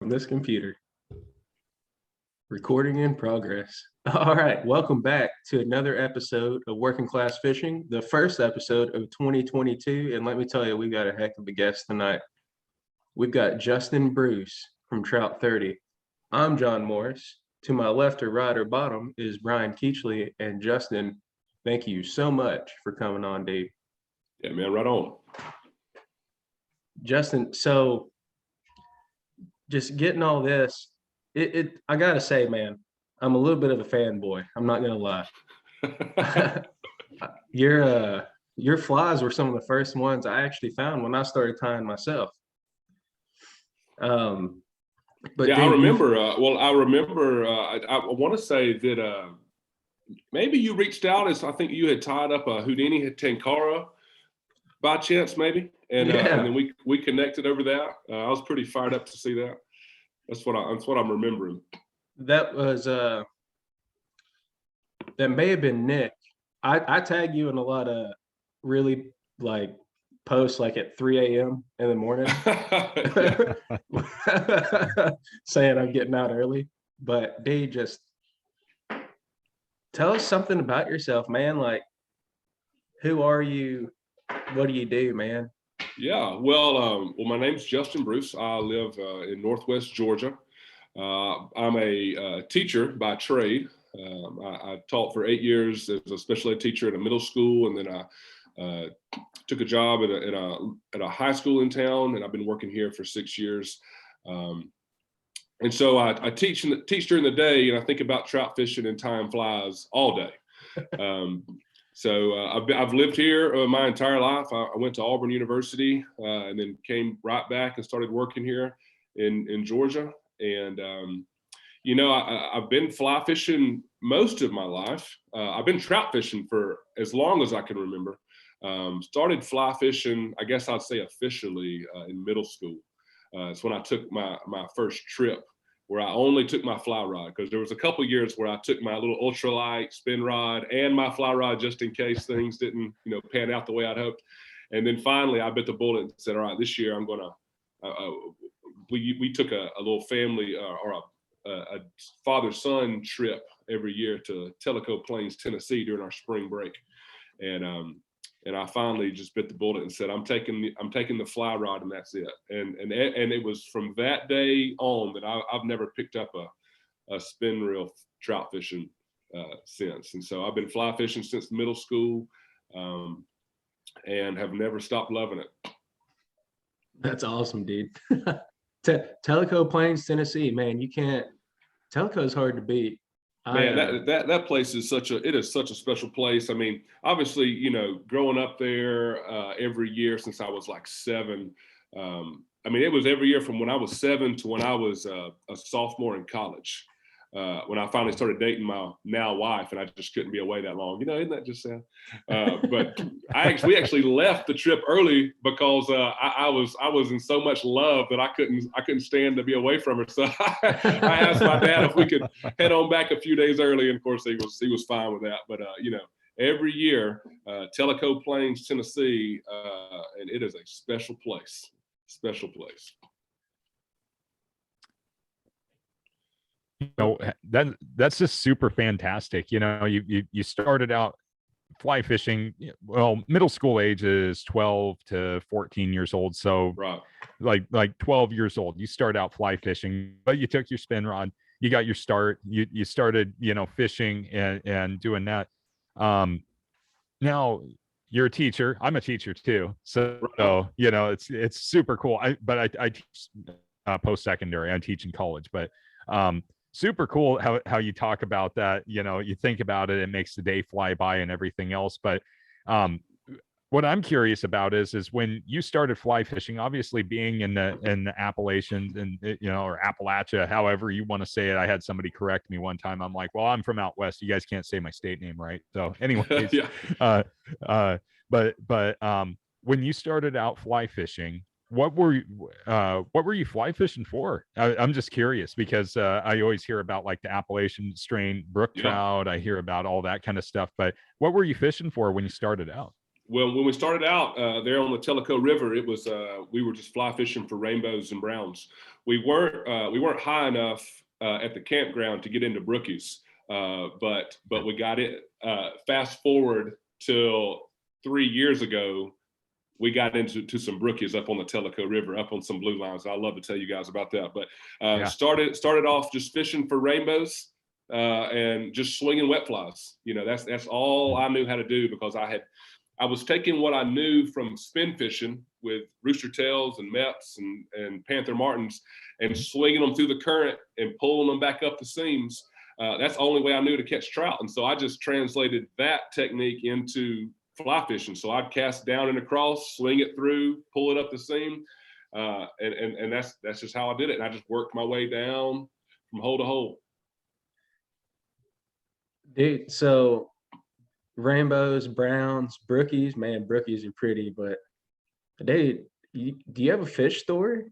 this computer. Recording in progress. All right, welcome back to another episode of Working Class Fishing, the first episode of 2022. And let me tell you, we got a heck of a guest tonight. We've got Justin Bruce from TroutThirty. I'm John Morris. To my left or right or bottom is Brian Keachley. And Justin, thank you so much for coming on, dude. Yeah, man, right on. Justin, so just getting all this, I gotta say, man, I'm a little bit of a fanboy. I'm not gonna lie. Your flies were some of the first ones I actually found when I started tying myself. But yeah, dude, I remember. I want to say that maybe you reached out as I think you had tied up a Houdini Tenkara by chance, maybe, and then we connected over that. I was pretty fired up to see that. That's what I'm remembering. That was that may have been Nick. I tag you in a lot of really like posts like at 3 a.m. in the morning saying I'm getting out early. But dude, just tell us something about yourself, man. Like, who are you? What do you do, man? Yeah, well, my name's Justin Bruce. I live in Northwest Georgia. I'm a teacher by trade. I taught for 8 years as a special ed teacher at a middle school, and then I took a job at a high school in town, and I've been working here for 6 years. And so I teach during the day, and I think about trout fishing and tying flies all day. So I've lived here my entire life. I went to Auburn University and then came right back and started working here in Georgia. And, I've been fly fishing most of my life. I've been trout fishing for as long as I can remember. Started fly fishing, I guess I'd say officially in middle school. It's when I took my first trip, where I only took my fly rod, because there was a couple of years where I took my little ultralight spin rod and my fly rod just in case things didn't, pan out the way I'd hoped. And then finally I bit the bullet and said, all right, this year I'm gonna, we took a little family or a father-son trip every year to Tellico Plains, Tennessee during our spring break. And I finally just bit the bullet and said, I'm taking the fly rod, and that's it. And it was from that day on that I've never picked up a spin reel trout fishing since. And so I've been fly fishing since middle school and have never stopped loving it. That's awesome, dude. Tellico Plains, Tennessee, man, Tellico's hard to beat. Man, that place is such a special place. I mean, obviously, growing up there every year since I was like 7. I mean, it was every year from when I was 7 to when I was a sophomore in college. When I finally started dating my now wife, and I just couldn't be away that long. Isn't that just sad? But we actually left the trip early because I was in so much love that I couldn't stand to be away from her. So I asked my dad if we could head on back a few days early, and of course he was fine with that. But every year, Tellico Plains, Tennessee, and it is a special place. Special place. That's just super fantastic. You started out fly fishing, well, middle school age is 12 to 14 years old. So right. like 12 years old, you start out fly fishing, but you took your spin rod, you got your start, you started, fishing and doing that. Now you're a teacher. I'm a teacher too. So, it's super cool. I teach post-secondary. I teach in college, but super cool how you talk about that. You think about it, it makes the day fly by and everything else. But what I'm curious about is when you started fly fishing, obviously being in the Appalachians and or Appalachia, however you want to say it. I had somebody correct me one time. I'm like, well, I'm from out west. You guys can't say my state name, right? So anyways, but when you started out fly fishing, what were you fly fishing for? I'm just curious because I always hear about like the Appalachian strain brook trout. I hear about all that kind of stuff, but what were you fishing for when you started out? Well, when we started out there on the Tellico River, it was we were just fly fishing for rainbows and browns. We weren't high enough at the campground to get into brookies, but we got it. Fast forward till 3 years ago, we got into some brookies up on the Tellico River, up on some blue lines. I'd love to tell you guys about that. But started off just fishing for rainbows and just swinging wet flies. You know, that's all I knew how to do, because I was taking what I knew from spin fishing with rooster tails and meps and panther martins and swinging them through the current and pulling them back up the seams. That's the only way I knew to catch trout. And so I just translated that technique into fly fishing. So I'd cast down and across, swing it through, pull it up the seam. And that's just how I did it. And I just worked my way down from hole to hole. Dude, so rainbows, browns, brookies, man, brookies are pretty, but dude, do you have a fish story?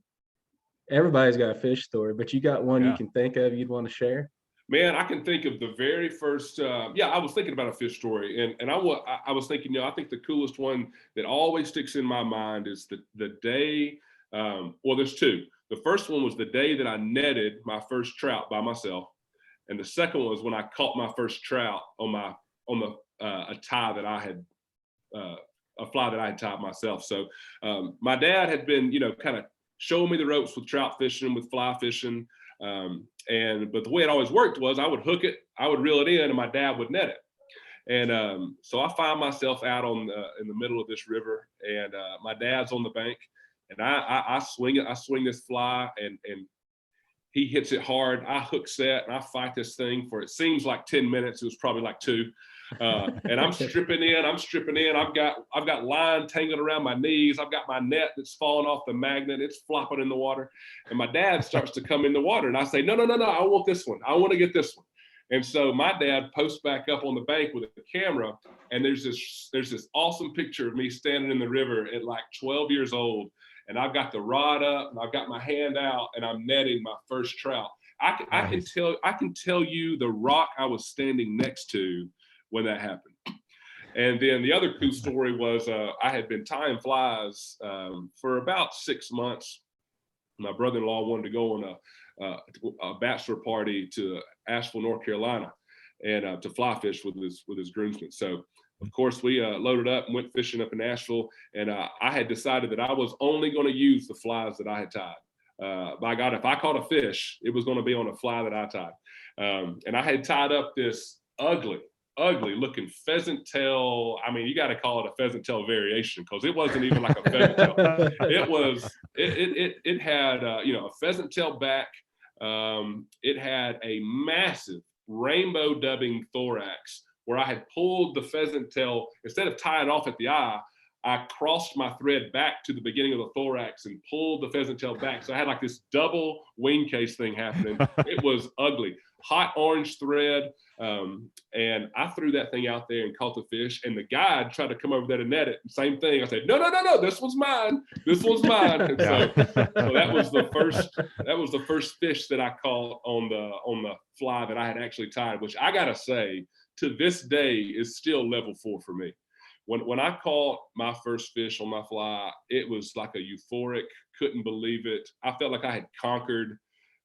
Everybody's got a fish story, but you got one you can think of you'd want to share? Man, I can think of the very first. I was thinking about a fish story, and I was thinking, I think the coolest one that always sticks in my mind is the day. Well, there's two. The first one was the day that I netted my first trout by myself, and the second one was when I caught my first trout on a tie that I had, a fly that I had tied myself. So my dad had been, kind of showing me the ropes with trout fishing, with fly fishing. But the way it always worked was I would hook it, I would reel it in, and my dad would net it. And so I find myself out in the middle of this river, and my dad's on the bank, and I swing it. I swing this fly, and he hits it hard. I hook set, and I fight this thing for, it seems like 10 minutes. It was probably like 2. And I'm stripping in. I've got line tangled around my knees. I've got my net that's falling off the magnet. It's flopping in the water. And my dad starts to come in the water. And I say, no, I want this one. I want to get this one. And so my dad posts back up on the bank with a camera. And there's this awesome picture of me standing in the river at like 12 years old. And I've got the rod up and I've got my hand out and I'm netting my first trout. I can tell you the rock I was standing next to when that happened. And then the other cool story was I had been tying flies for about 6 months. My brother-in-law wanted to go on a bachelor party to Asheville, North Carolina, and to fly fish with his groomsmen. So of course we loaded up and went fishing up in Asheville, and I had decided that I was only going to use the flies that I had tied. By God, if I caught a fish, it was going to be on a fly that I tied. And I had tied up this ugly looking pheasant tail. I mean, you got to call it a pheasant tail variation, because it wasn't even like a pheasant tail. It had a pheasant tail back. It had a massive rainbow dubbing thorax, where I had pulled the pheasant tail, instead of tying off at the eye, I crossed my thread back to the beginning of the thorax and pulled the pheasant tail back. So I had like this double wing case thing happening. It was ugly. Hot orange thread. And I threw that thing out there and caught the fish. And the guide tried to come over there to net it. Same thing. I said, no, this one's mine. This one's mine. And so that was the first fish that I caught on the fly that I had actually tied, which I gotta say, to this day is still level 4 for me. When I caught my first fish on my fly, it was like a euphoric, couldn't believe it. I felt like I had conquered,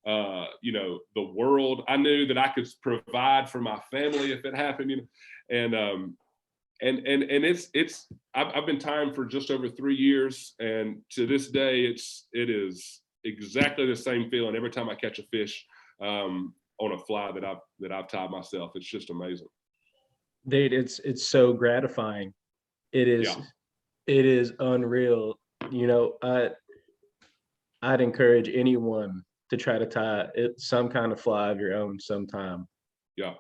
the world. I knew that I could provide for my family if it happened, and I've been tying for just over 3 years, and to this day, it is exactly the same feeling every time I catch a fish on a fly that I've tied myself. It's just amazing. Dude, it's so gratifying. It is. Yeah. It is unreal. I'd encourage anyone to try to tie some kind of fly of your own sometime. Yeah.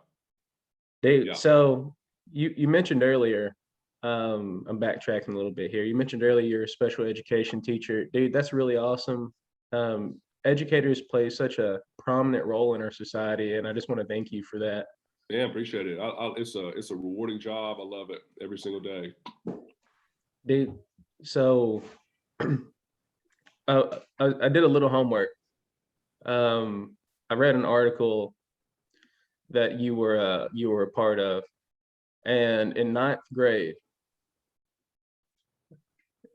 Dude, so you mentioned earlier, I'm backtracking a little bit here. You mentioned earlier you're a special education teacher. Dude, that's really awesome. Educators play such a prominent role in our society, and I just want to thank you for that. Yeah, appreciate it. It's a rewarding job. I love it every single day. Dude, so I did a little homework. I read an article that you were a part of, and in 9th grade,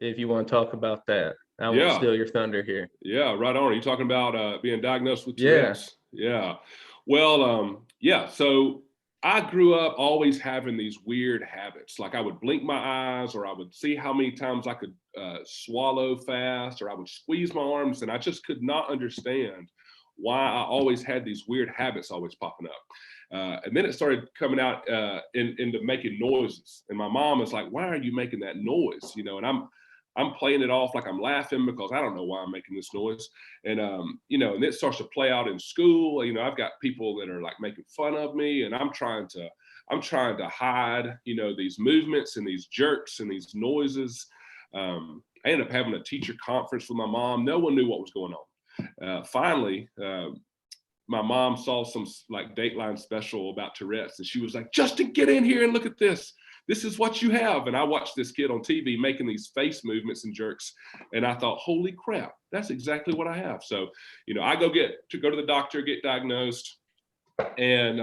if you want to talk about that. I won't Yeah. steal your thunder here. Yeah, right on. Are you talking about being diagnosed with Yeah. Tourette's? Yeah. Well, yeah. So I grew up always having these weird habits. Like I would blink my eyes, or I would see how many times I could swallow fast, or I would squeeze my arms, and I just could not understand why I always had these weird habits always popping up. And then it started coming out into making noises. And my mom was like, "Why are you making that noise?" You know, and I'm playing it off like I'm laughing because I don't know why I'm making this noise. And, you know, and it starts to play out in school. You know, I've got people that are like making fun of me, and I'm trying to hide, you know, these movements and these jerks and these noises. I ended up having a teacher conference with my mom. No one knew what was going on. Finally, my mom saw some like Dateline special about Tourette's, and she was like, "Justin, get in here and look at this. This is what you have." And I watched this kid on TV making these face movements and jerks, and I thought, holy crap, that's exactly what I have. So, you know, I go to the doctor, get diagnosed, and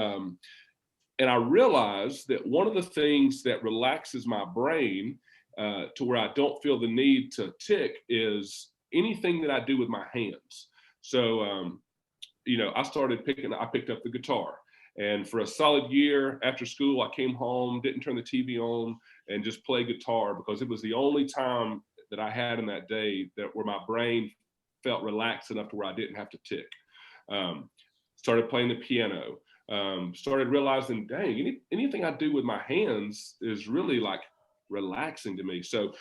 I realized that one of the things that relaxes my brain to where I don't feel the need to tick is anything that I do with my hands. So, you know, I picked up the guitar. And for a solid year after school, I came home, didn't turn the TV on, and just played guitar because it was the only time that I had in that day where my brain felt relaxed enough to where I didn't have to tick. Started playing the piano. Started realizing, dang, anything I do with my hands is really like relaxing to me. So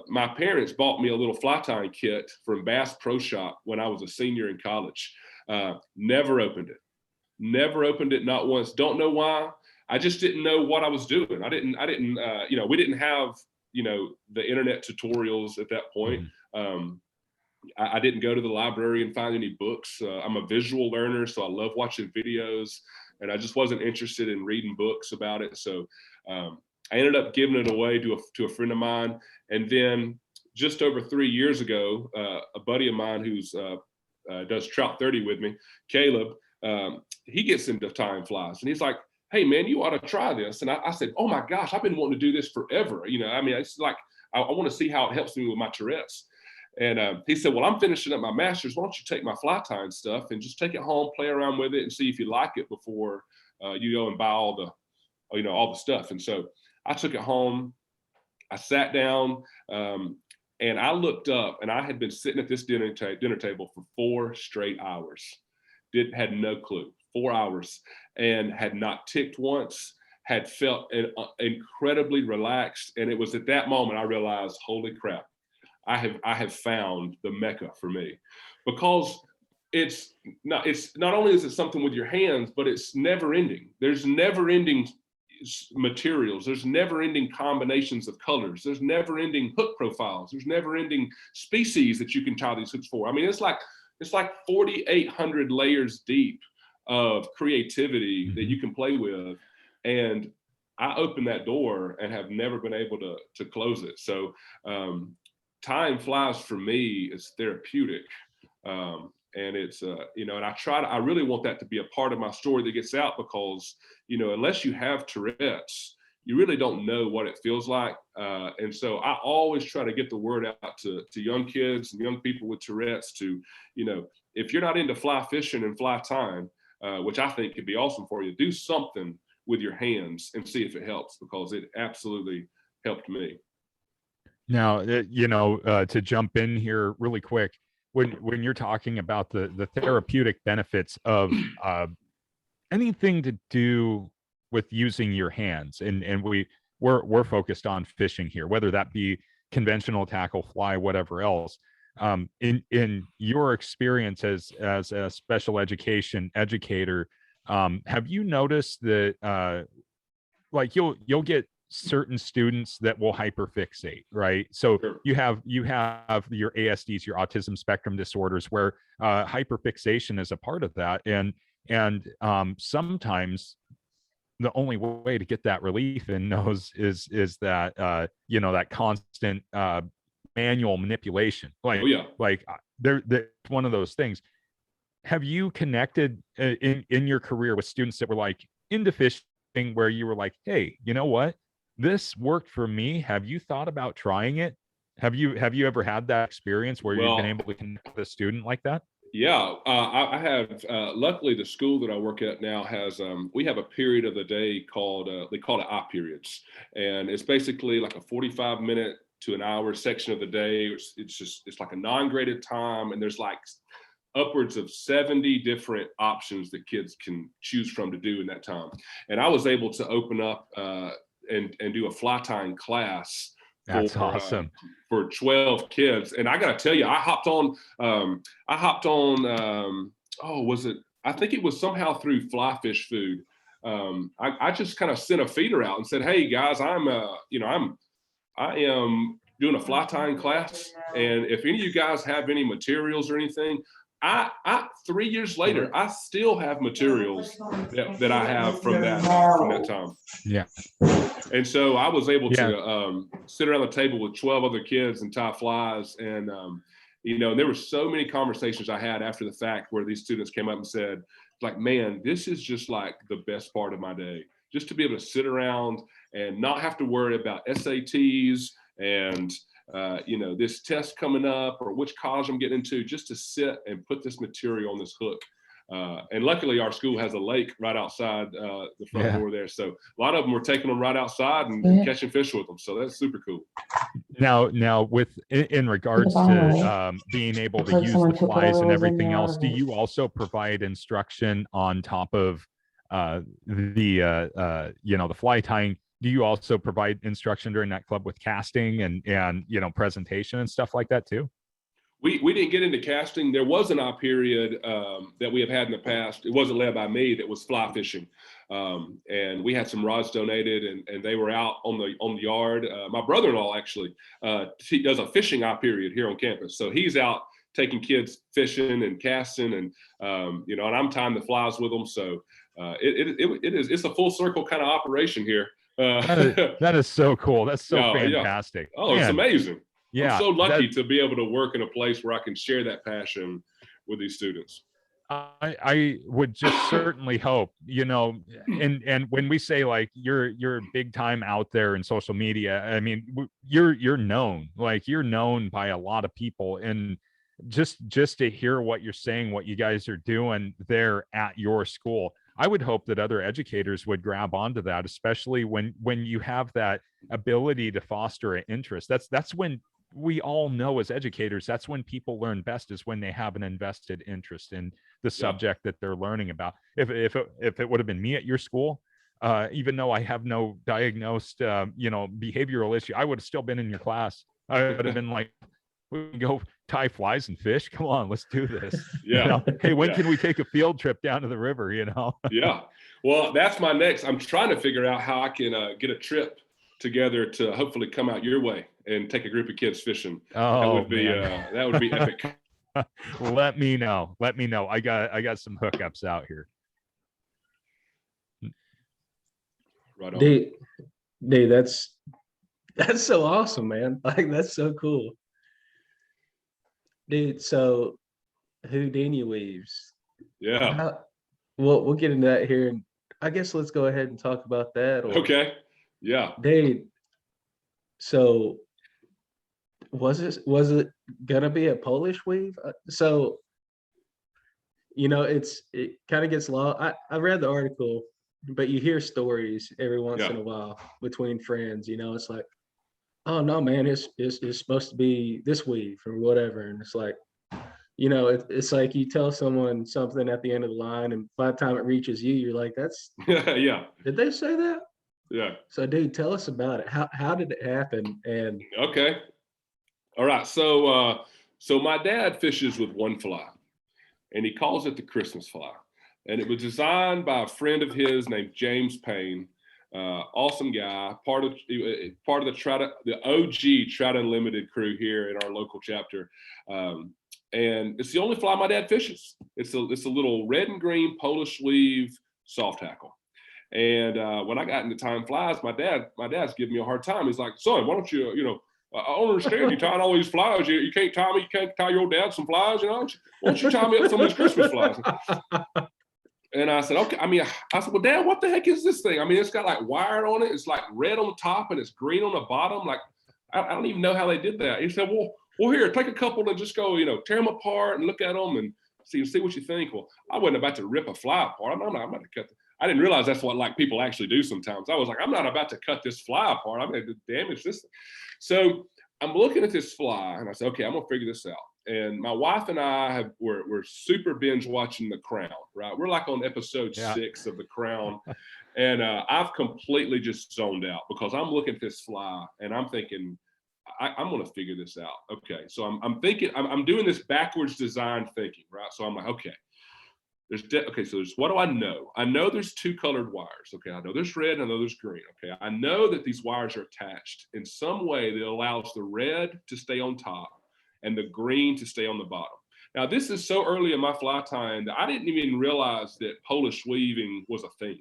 my parents bought me a little fly tying kit from Bass Pro Shop when I was a senior in college. Never opened it, not once. Don't know why. I just didn't know what I was doing. I didn't, you know, we didn't have, you know, the internet tutorials at that point. I didn't go to the library and find any books. I'm a visual learner, so I love watching videos, and I just wasn't interested in reading books about it. So I ended up giving it away to a friend of mine. And then just over 3 years ago, a buddy of mine who's does TroutThirty with me, Caleb, he gets into time flies, and he's like, "Hey man, you ought to try this." And I said, "Oh my gosh, I've been wanting to do this forever." You know, I mean, it's like, I want to see how it helps me with my Tourette's. And he said, "Well, I'm finishing up my master's. Why don't you take my fly tying stuff and just take it home, play around with it, and see if you like it before you go and buy all the stuff." And so I took it home. I sat down, and I looked up, and I had been sitting at this dinner table for 4 straight hours. Had no clue. 4 hours, and had not ticked once. Had felt incredibly relaxed, and it was at that moment I realized, holy crap, I have found the Mecca for me, because it's not only is it something with your hands, but it's never ending. There's never ending materials. There's never ending combinations of colors. There's never ending hook profiles. There's never ending species that you can tie these hooks for. I mean, it's like 4,800 layers deep of creativity that you can play with. And I opened that door and have never been able to close it. So time flies for me is therapeutic. And it's, you know, and I really want that to be a part of my story that gets out, because, you know, unless you have Tourette's, you really don't know what it feels like. And so I always try to get the word out to young kids and young people with Tourette's to, you know, if you're not into fly fishing and fly tying, which I think could be awesome for you, do something with your hands and see if it helps, because it absolutely helped me. Now, you know, to jump in here really quick, when you're talking about the therapeutic benefits of anything to do with using your hands, and we're focused on fishing here, whether that be conventional tackle, fly, whatever else. In your experience as a special education educator, have you noticed that like you'll get certain students that will hyperfixate, right? So Sure. you have your ASDs, your autism spectrum disorders, where hyperfixation is a part of that, and sometimes the only way to get that relief in those is that you know, that constant manual manipulation. Like, Oh, yeah. like they're one of those things. Have you connected in your career with students that were like into fishing, where you were like, hey, you know what? This worked for me. Have you thought about trying it? Have you ever had that experience where you've been Well, able to connect with a student like that? yeah, I have. Luckily, the school that I work at now has. We have a period of the day called they call it I periods, and it's basically like a 45-minute to an hour section of the day. It's like a non-graded time, and there's like upwards of 70 different options that kids can choose from to do in that time. And I was able to open up and do a fly tying class That's awesome. for 12 kids. And I got to tell you, I hopped on, oh, was it? I think it was somehow through Fly Fish Food. I just kind of sent a feeder out and said, hey guys, I am doing a fly tying class. And if any of you guys have any materials or anything, I 3 years later, I still have materials that I have from that time. Yeah. And so I was able to sit around the table with 12 other kids and tie flies. And, there were so many conversations I had after the fact where these students came up and said, like, man, this is just like the best part of my day, just to be able to sit around and not have to worry about SATs and, this test coming up or which college I'm getting into, just to sit and put this material on this hook. And luckily our school has a lake right outside the front door there. So a lot of them were taking them right outside and catching fish with them. So that's super cool. Now in regards to being able to use the flies and everything else, do you also provide instruction on top of the fly tying? Do you also provide instruction during that club with casting and presentation and stuff like that too? We didn't get into casting. There was an odd period that we have had in the past. It wasn't led by me. That was fly fishing, and we had some rods donated, and they were out on the yard. My brother-in-law actually he does a fishing odd period here on campus, so he's out taking kids fishing and casting, and and I'm tying the flies with them. So it's a full circle kind of operation here. That is so cool. That's so fantastic. Yeah. Oh, man. It's amazing. Yeah, I'm so lucky to be able to work in a place where I can share that passion with these students. I would just certainly hope, and when we say like you're big time out there in social media, I mean, you're known, like you're known by a lot of people, and just to hear what you're saying, what you guys are doing there at your school, I would hope that other educators would grab onto that, especially when you have that ability to foster an interest. That's when we all know as educators, that's when people learn best, is when they have an invested interest in the subject that they're learning about. If it would have been me at your school, even though I have no diagnosed, behavioral issue, I would have still been in your class. I would have been like, we can go tie flies and fish. Come on, let's do this. Yeah. Hey, when can we take a field trip down to the river? Yeah. Well, that's my next. I'm trying to figure out how I can get a trip together to hopefully come out your way and take a group of kids fishing. Oh, that would be epic. Let me know. I got some hookups out here. Right on. Dude, that's so awesome, man. Like, that's so cool. Dude, so Houdini weaves. Yeah. We'll get into that here, and I guess let's go ahead and talk about that. Okay. Yeah. Dude, so was it gonna be a Polish weave? So it kind of gets lost. I read the article, but you hear stories every once in a while between friends. It's like, oh no, man, it's supposed to be this weave or whatever, and it's like, it's like you tell someone something at the end of the line, and by the time it reaches you, you're like, that's yeah. Did they say that? Yeah. So, dude, tell us about it. How did it happen? And okay, all right. So my dad fishes with one fly, and he calls it the Christmas fly, and it was designed by a friend of his named James Payne. Awesome guy, part of the Trout, the OG Trout Unlimited crew here in our local chapter, and it's the only fly my dad fishes. It's a little red and green Polish weave soft hackle. And when I got into tying flies, my dad's giving me a hard time. He's like, son, why don't you, I don't understand you tying all these flies. You can't tie me. You can't tie your dad some flies. Why don't you tie me up some of these Christmas flies? And I said, okay. I said, well, Dad, what the heck is this thing? It's got like wire on it. It's like red on the top and it's green on the bottom. Like, I don't even know how they did that. He said, well, here, take a couple and just go, tear them apart and look at them and see what you think. Well, I wasn't about to rip a fly apart. I'm not about to cut. I didn't realize that's what like people actually do sometimes. I was like, I'm not about to cut this fly apart. I'm going to damage this thing. So I'm looking at this fly and I said, okay, I'm gonna figure this out. And my wife and I we're super binge watching The Crown, right? We're like on episode 6 of The Crown. And I've completely just zoned out because I'm looking at this fly and I'm thinking, I'm going to figure this out. Okay. So I'm thinking, I'm doing this backwards design thinking, right? So I'm like, okay, so what do I know? I know there's 2 colored wires. Okay. I know there's red and I know there's green. Okay. I know that these wires are attached in some way that allows the red to stay on top and the green to stay on the bottom. Now, this is so early in my fly tying that I didn't even realize that Polish weaving was a thing.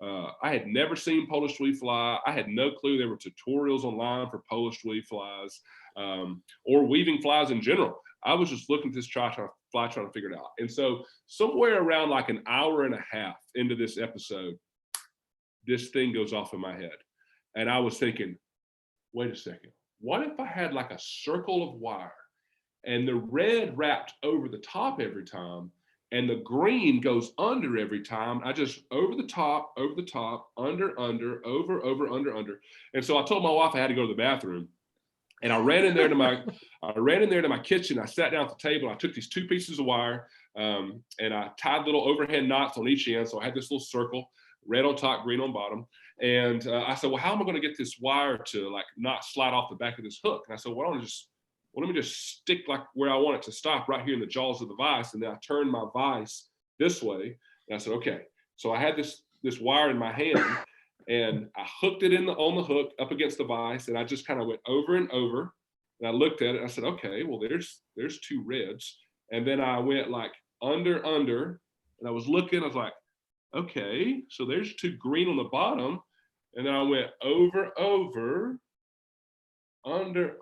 I had never seen Polish weave fly. I had no clue there were tutorials online for Polish weave flies or weaving flies in general. I was just looking at this fly trying to figure it out. And so somewhere around like an hour and a half into this episode, this thing goes off in my head. And I was thinking, wait a second, what if I had like a circle of wire and the red wrapped over the top every time and the green goes under every time? I just over the top, under, over, under. And so I told my wife I had to go to the bathroom. And I ran in there to my kitchen. I sat down at the table. I took these 2 pieces of wire and I tied little overhead knots on each end. So I had this little circle, red on top, green on bottom. And I said, well, how am I going to get this wire to like not slide off the back of this hook? And I said, well, let me just stick like where I want it to stop right here in the jaws of the vise. And then I turned my vise this way. And I said, okay. So I had this wire in my hand and I hooked it on the hook up against the vise. And I just kind of went over and over. And I looked at it. And I said, okay, well, there's 2 reds. And then I went like under. And I was looking, I was like, okay, so there's 2 green on the bottom. And then I went over, under,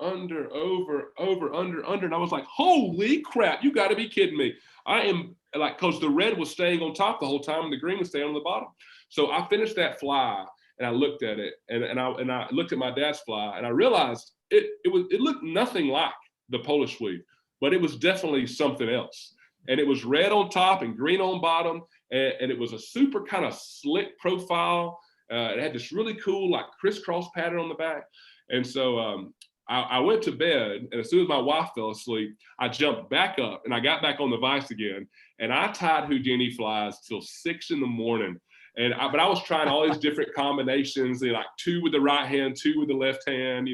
over, under. And I was like, holy crap, you got to be kidding me. I am like, because the red was staying on top the whole time and the green was staying on the bottom. So I finished that fly and I looked at it and I looked at my dad's fly and I realized it looked nothing like the Polish weave, but it was definitely something else. And it was red on top and green on bottom. And it was a super kind of slick profile. It had this really cool like crisscross pattern on the back. And so I went to bed, and as soon as my wife fell asleep, I jumped back up and I got back on the vise again. And I tied Houdini flies till 6 in the morning. But I was trying all these different combinations, like 2 with the right hand, 2 with the left hand,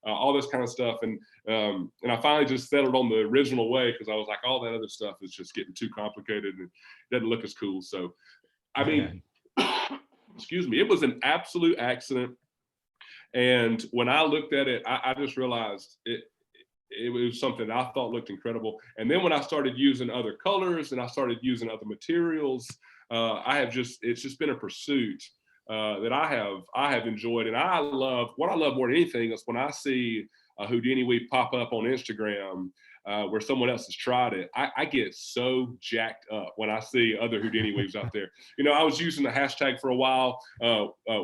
all this kind of stuff. And I finally just settled on the original way because I was like, all that other stuff is just getting too complicated and it doesn't look as cool. So, I mean, excuse me, it was an absolute accident. And when I looked at it, I just realized it was something that I thought looked incredible. And then when I started using other colors and I started using other materials, it's just been a pursuit that I have enjoyed. And what I love more than anything is when I see a Houdini weave pop up on Instagram where someone else has tried it. I get so jacked up when I see other Houdini weaves out there. I was using the hashtag for a while,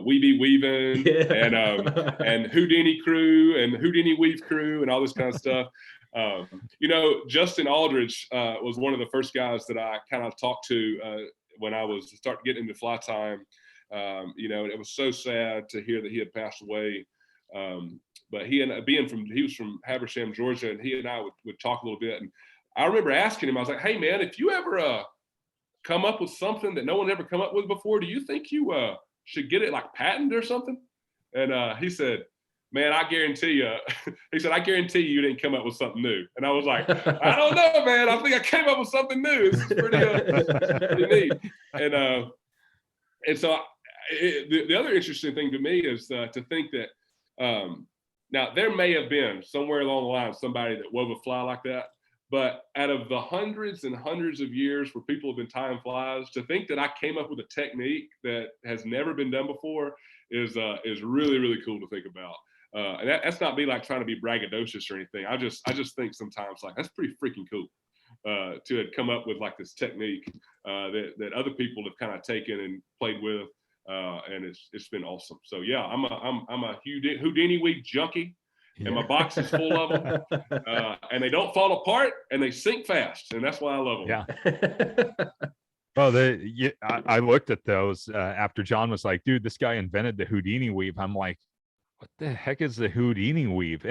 we be weaving and Houdini crew and Houdini weave crew and all this kind of stuff. Justin Aldridge was one of the first guys that I kind of talked to when I was starting getting into fly time. It was so sad to hear that he had passed away. But he was from Habersham, Georgia, and he and I would talk a little bit. And I remember asking him, I was like, hey man, if you ever come up with something that no one ever come up with before, do you think you should get it like patented or something? And he said, man, I guarantee you, I guarantee you didn't come up with something new. And I was like, I don't know, man. I think I came up with something new. This is pretty neat. And so the other interesting thing to me is to think that, now there may have been somewhere along the line somebody that wove a fly like that, but out of the hundreds and hundreds of years where people have been tying flies, to think that I came up with a technique that has never been done before is really, really cool to think about. And that's not me like trying to be braggadocious or anything. I just think sometimes like that's pretty freaking cool to have come up with like this technique that other people have kind of taken and played with. And it's been awesome. So yeah, I'm a Houdini weave junkie, and my box is full of them, and they don't fall apart and they sink fast, and that's why I love them. Yeah. Well, I looked at those after John was like, dude, this guy invented the Houdini weave. I'm like, what the heck is the Houdini weave?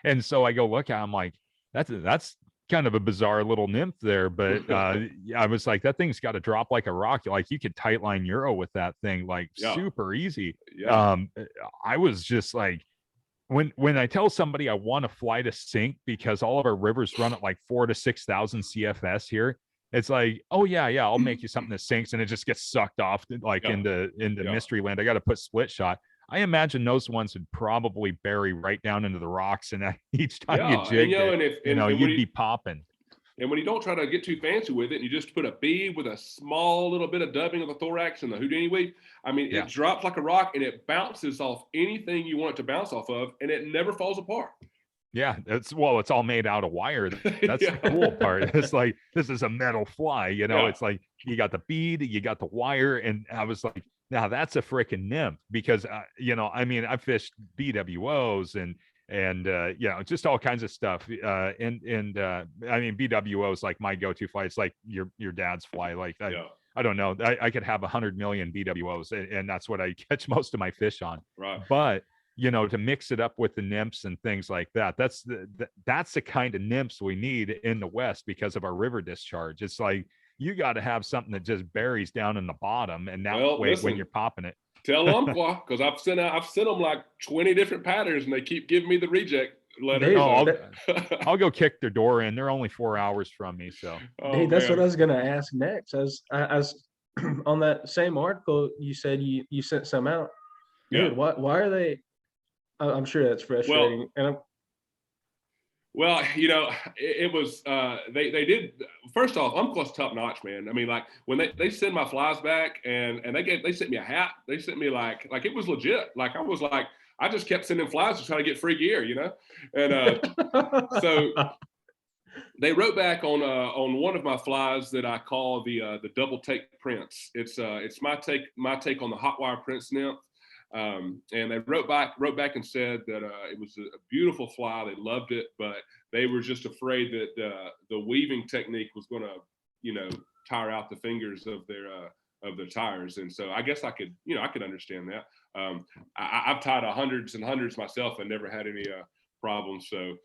And so I go look at it, I'm like, that's kind of a bizarre little nymph there. But I was like, that thing's got to drop like a rock. Like you could tight line Euro with that thing, like super easy. Yeah. I was just like, when I tell somebody I want to fly to sink because all of our rivers run at like 4,000 to 6,000 CFS here, it's like, oh yeah, I'll make you something that sinks, and it just gets sucked off like into mystery land. I got to put split shot. I imagine those ones would probably bury right down into the rocks, and each time you jigged you'd be popping. And when you don't try to get too fancy with it, and you just put a bead with a small little bit of dubbing of the thorax and the Houdini weave, I mean, it drops like a rock and it bounces off anything you want it to bounce off of, and it never falls apart. Yeah, it's all made out of wire. That's the cool part. It's like, this is a metal fly, it's like you got the bead, you got the wire, and I was like, now that's a freaking nymph, because I mean, I fished BWOs and just all kinds of stuff. I mean, BWO is like my go-to fly. It's like your dad's fly. Like I don't know. I could have 100 million BWOs, and that's what I catch most of my fish on. Right. But to mix it up with the nymphs and things like that, that's the kind of nymphs we need in the West because of our river discharge. It's like you got to have something that just buries down in the bottom, and that way when you're popping it. Tell Umpqua, because I've sent them like 20 different patterns, and they keep giving me the reject letter. I'll go kick their door in. They're only 4 hours from me, so. Dude, that's what I was gonna ask next. I was on that same article. You said you sent some out. Dude, why are they? I'm sure that's frustrating. Well, it was, they did, first off, Umpqua's top notch, man. I mean, like when they send my flies back and they sent me a hat, they sent me like it was legit. Like, I was like, I just kept sending flies to try to get free gear, And so they wrote back on one of my flies that I call the double take prince. It's my take on the hot wire prince nymph. And they wrote back and said that it was a beautiful fly. They loved it, but they were just afraid that the weaving technique was going to, tire out the fingers of their tires. And so I guess I could understand that. I've tied hundreds and hundreds myself and never had any problems. So,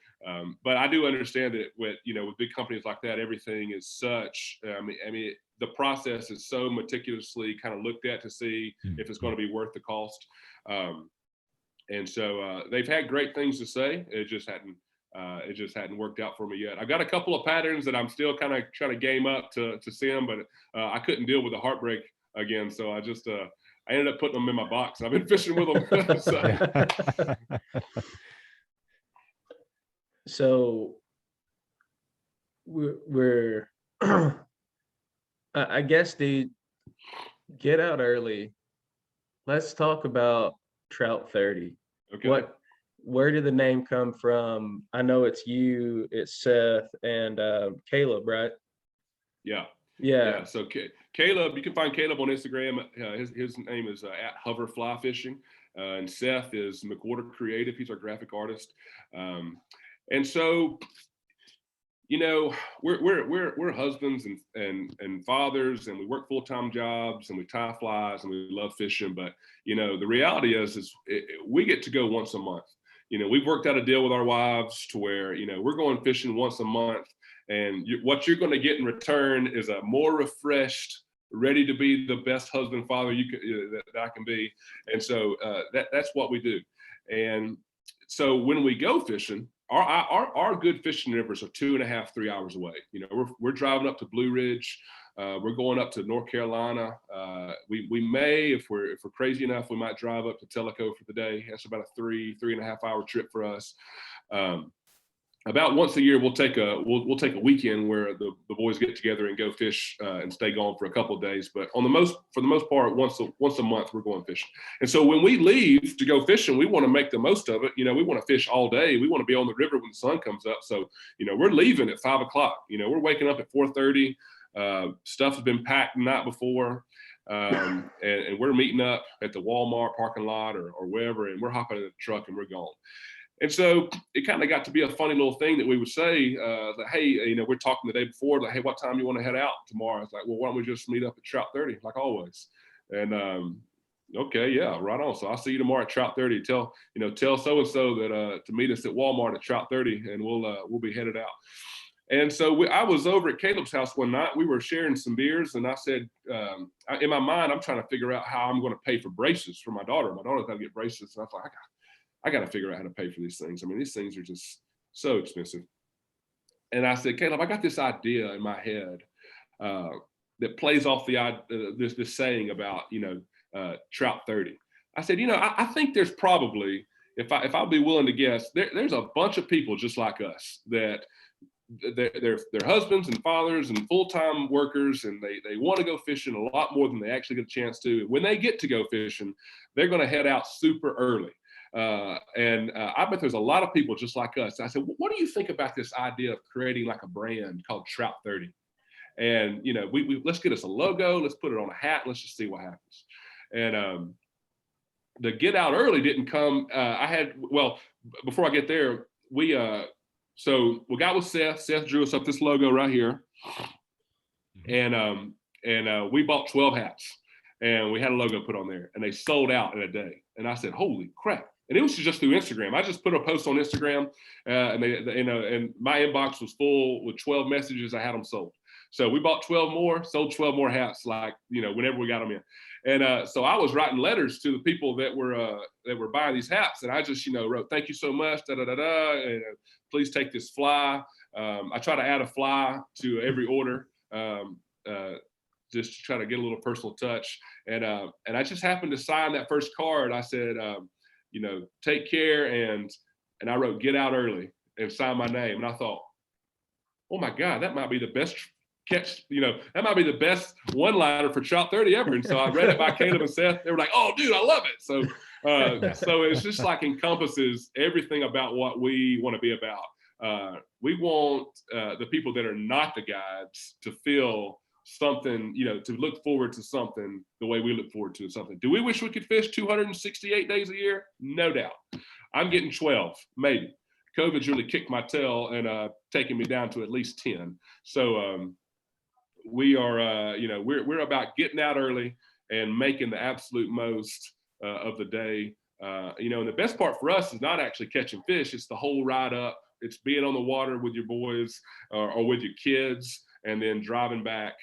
but I do understand that with big companies like that, everything is such. I mean, the process is so meticulously kind of looked at to see if it's going to be worth the cost. And so they've had great things to say. It just hadn't worked out for me yet. I've got a couple of patterns that I'm still kind of trying to game up to send, but I couldn't deal with the heartbreak again. So I just I ended up putting them in my box. I've been fishing with them. So we're I guess, dude, get out early. Let's talk about TroutThirty. Okay. Where did the name come from? I know it's you, it's Seth, and Caleb, right? Yeah. So Caleb, you can find Caleb on Instagram. His name is at Hover Fly Fishing, and Seth is McWhorter Creative. He's our graphic artist, and so. We're husbands and fathers, and we work full-time jobs, and we tie flies, and we love fishing. But the reality is we get to go once a month. We've worked out a deal with our wives to where we're going fishing once a month, and what you're going to get in return is a more refreshed, ready to be the best husband, father that I can be. And so that's what we do. And so when we go fishing, our good fishing rivers are 2.5, 3 hours away. We're driving up to Blue Ridge. We're going up to North Carolina. We may, if we're crazy enough, we might drive up to Tellico for the day. That's about a 3.5 hour trip for us. About once a year, we'll take a weekend where the boys get together and go fish and stay gone for a couple of days. But for the most part, once a month, we're going fishing. And so when we leave to go fishing, we want to make the most of it. We want to fish all day. We want to be on the river when the sun comes up. So we're leaving at 5 o'clock. We're waking up at 4:30. Stuff has been packed the night before, and we're meeting up at the Walmart parking lot or wherever, and we're hopping in the truck and we're gone. And so it kind of got to be a funny little thing that we would say, that, hey, we're talking the day before, like, hey, what time you want to head out tomorrow? It's like, well, why don't we just meet up at TroutThirty, like always? And okay, yeah, right on. So I'll see you tomorrow at TroutThirty. Tell so-and-so that to meet us at Walmart at TroutThirty, and we'll be headed out. And so I was over at Caleb's house one night. We were sharing some beers, and I said, in my mind, I'm trying to figure out how I'm going to pay for braces for my daughter. My daughter's got to get braces. And I was like, I got to figure out how to pay for these things. I mean, these things are just so expensive. And I said, Caleb, I got this idea in my head that plays off this saying about, TroutThirty. I said, I think there's probably, if I'll be willing to guess, there's a bunch of people just like us that they're husbands and fathers and full-time workers, and they want to go fishing a lot more than they actually get a chance to. When they get to go fishing, they're going to head out super early. And I bet there's a lot of people just like us. I said, what do you think about this idea of creating like a brand called TroutThirty? And, we let's get us a logo, let's put it on a hat, let's just see what happens. And the get out early didn't come. Before I get there, so we got with Seth. Seth drew us up this logo right here. And we bought 12 hats, and we had a logo put on there, and they sold out in a day. And I said, holy crap. And it was just through Instagram. I just put a post on Instagram, and and my inbox was full with 12 messages. I had them sold. So we bought 12 more, sold 12 more hats, like, whenever we got them in. And so I was writing letters to the people that were buying these hats. And I just, wrote, thank you so much, and please take this fly. I try to add a fly to every order, just to try to get a little personal touch. And I just happened to sign that first card. I said, take care. And I wrote, get out early, and signed my name. And I thought, oh my God, that might be the best catch, that might be the best one-liner for TroutThirty ever. And so I read it by Caleb and Seth. They were like, oh dude, I love it. So so it's just like encompasses everything about what we want to be about. We want the people that are not the guides to feel something, to look forward to something the way we look forward to something. Do we wish we could fish 268 days a year? No doubt. I'm getting 12, maybe. COVID's really kicked my tail and taken me down to at least 10. So we are, we're about getting out early and making the absolute most of the day. And the best part for us is not actually catching fish. It's the whole ride up. It's being on the water with your boys or with your kids, and then driving back,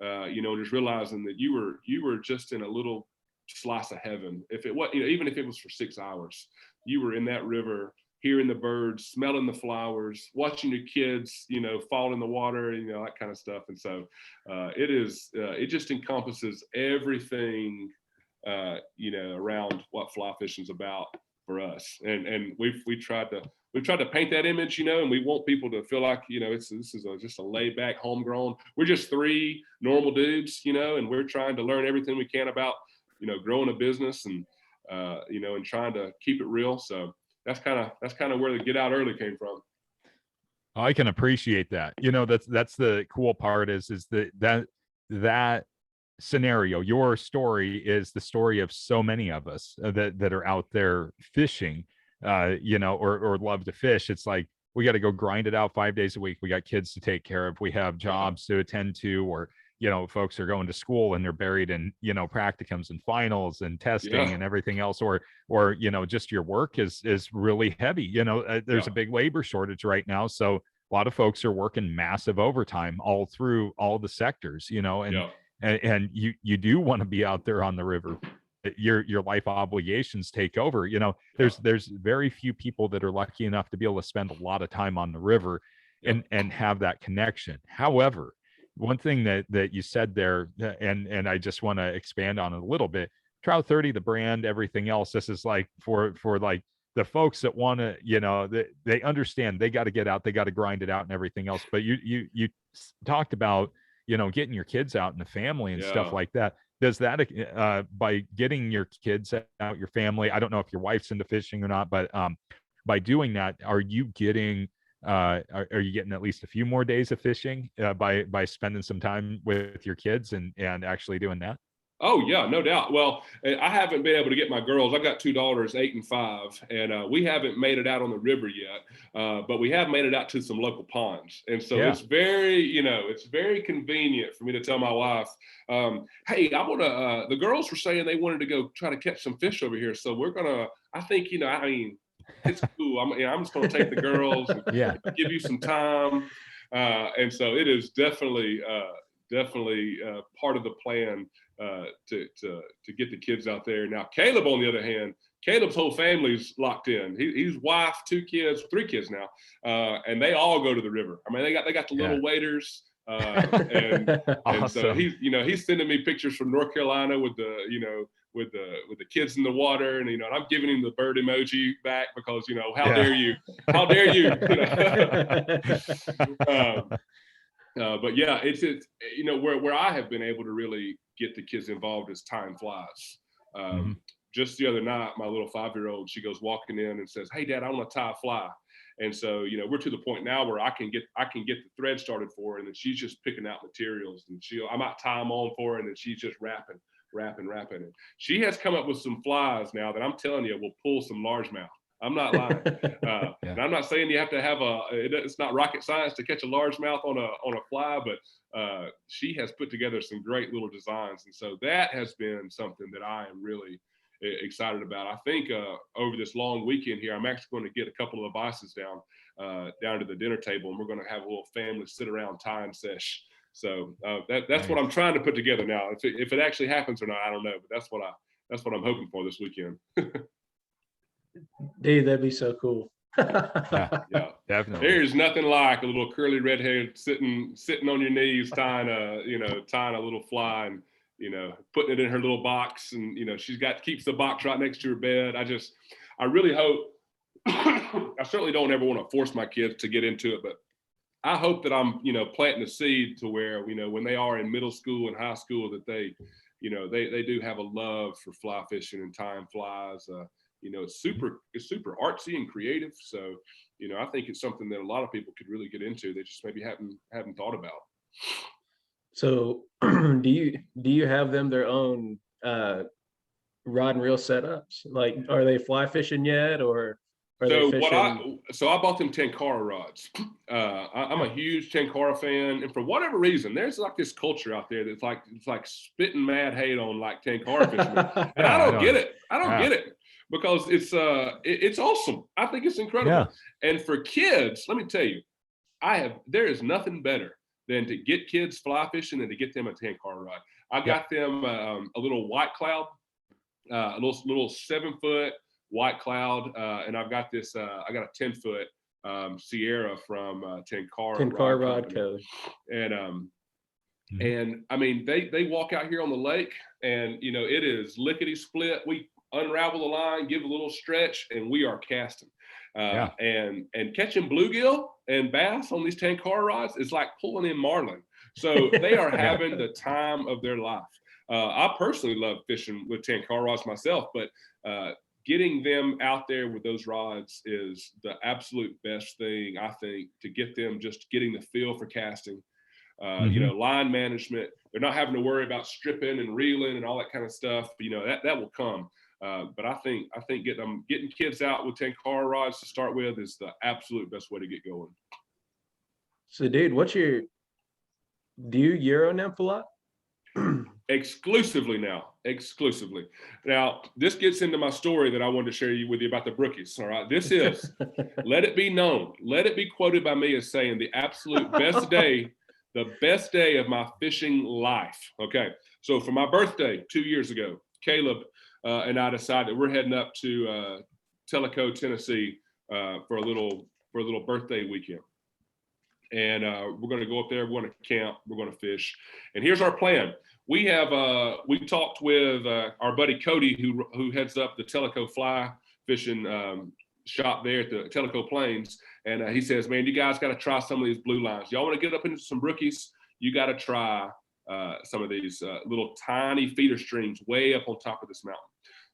just realizing that you were just in a little slice of heaven. If it was, even if it was for 6 hours, you were in that river, hearing the birds, smelling the flowers, watching your kids, fall in the water, that kind of stuff. And so it just encompasses everything, around what fly fishing is about for us. And we've tried to paint that image, and we want people to feel like, this is just a laid back, homegrown. We're just three normal dudes, and we're trying to learn everything we can about, growing a business and, and trying to keep it real. So that's kind of where the get out early came from. I can appreciate that. That's the cool part is that scenario. Your story is the story of so many of us that are out there fishing, or love to fish. It's like, we got to go grind it out 5 days a week. We got kids to take care of. We have jobs to attend to, or folks are going to school and they're buried in, practicums and finals and testing and everything else, or just your work is really heavy. There's a big labor shortage right now. So a lot of folks are working massive overtime all through all the sectors, and you do want to be out there on the river. Your life obligations take over. There's very few people that are lucky enough to be able to spend a lot of time on the river and have that connection. However, one thing that you said there, and I just want to expand on it a little bit, TroutThirty, the brand, everything else, this is like for like the folks that want to, they understand they got to get out, they got to grind it out and everything else. But you talked about, getting your kids out and the family and stuff like that. Does that, by getting your kids out, your family, I don't know if your wife's into fishing or not, but by doing that, are you getting at least a few more days of fishing by spending some time with your kids and actually doing that? Oh yeah, no doubt. Well, I haven't been able to get my girls. I've got 2 daughters, 8 and 5, and we haven't made it out on the river yet. But we have made it out to some local ponds, and so it's very, it's very convenient for me to tell my wife, "Hey, I want to." The girls were saying they wanted to go try to catch some fish over here, so we're gonna. I think, I mean, it's cool. I'm just gonna take the girls and give you some time, and so it is definitely part of the plan. To get the kids out there. Now, Caleb, on the other hand, Caleb's whole family's locked in. He's wife, 2 kids, 3 kids now, and they all go to the river. I mean, they got the little waders, and Awesome. and so he's sending me pictures from North Carolina with the with the kids in the water, and and I'm giving him the bird emoji back because how dare you, how dare you. But yeah, it's where I have been able to really get the kids involved as time flies. Just the other night, my little 5-year-old, she goes walking in and says, "Hey, Dad, I want to tie a fly." And so we're to the point now where I can get the thread started for her, and then she's just picking out materials, and I might tie them on for her, and then she's just wrapping. And she has come up with some flies now that I'm telling you will pull some largemouth. I'm not lying. And I'm not saying you have to have it's not rocket science to catch a largemouth on a fly, but she has put together some great little designs. And so that has been something that I am really excited about. I think over this long weekend here, I'm actually going to get a couple of vices down to the dinner table, and we're going to have a little family sit around tying sesh. So that's nice. What I'm trying to put together now. If it actually happens or not, I don't know, but that's what I'm hoping for this weekend. Dude, that'd be so cool. Yeah, definitely. There's nothing like a little curly redhead sitting on your knees tying a little fly and putting it in her little box, and she's keeps the box right next to her bed. I really hope. I certainly don't ever want to force my kids to get into it, but I hope that I'm planting a seed to where when they are in middle school and high school that they do have a love for fly fishing and tying flies. It's super artsy and creative. So, I think it's something that a lot of people could really get into. They just maybe haven't thought about. So do you have them their own rod and reel setups? Like, are they fly fishing yet, or are they fishing? So I bought them Tenkara rods. I'm a huge Tenkara fan, and for whatever reason, there's like this culture out there that's like spitting mad hate on like Tenkara fishermen, and I don't get it. I don't get it. Because it's awesome. I think it's incredible. Yeah. And for kids, let me tell you, there is nothing better than to get kids fly fishing and to get them a Tenkara rod. I got them a little white cloud, a little 7-foot white cloud, and I've got this. I got a 10-foot Sierra from Tenkara Rod Co. And I mean they walk out here on the lake, and it is lickety split. We unravel the line, give a little stretch, and we are casting. And catching bluegill and bass on these Tenkara rods is like pulling in marlin. So they are having the time of their life. I personally love fishing with Tenkara rods myself, but getting them out there with those rods is the absolute best thing, I think, to get them just getting the feel for casting. Line management. They're not having to worry about stripping and reeling and all that kind of stuff. That will come. But I think getting kids out with Tenkara rods to start with is the absolute best way to get going. So, dude, do you Euro nymph a lot? Exclusively now. Now, this gets into my story that I wanted to share with you about the brookies. All right, this is let it be known, let it be quoted by me as saying the absolute best day, the best day of my fishing life. Okay, so for my birthday 2 years ago, Caleb and I decided we're heading up to Tellico, Tennessee for a little birthday weekend. And we're going to go up there, we're going to camp, we're going to fish. And here's our plan. We talked with our buddy Cody, who heads up the Tellico fly fishing shop there at the Tellico Plains. And he says, man, you guys got to try some of these blue lines. Y'all want to get up into some brookies? You got to try some of these little tiny feeder streams way up on top of this mountain.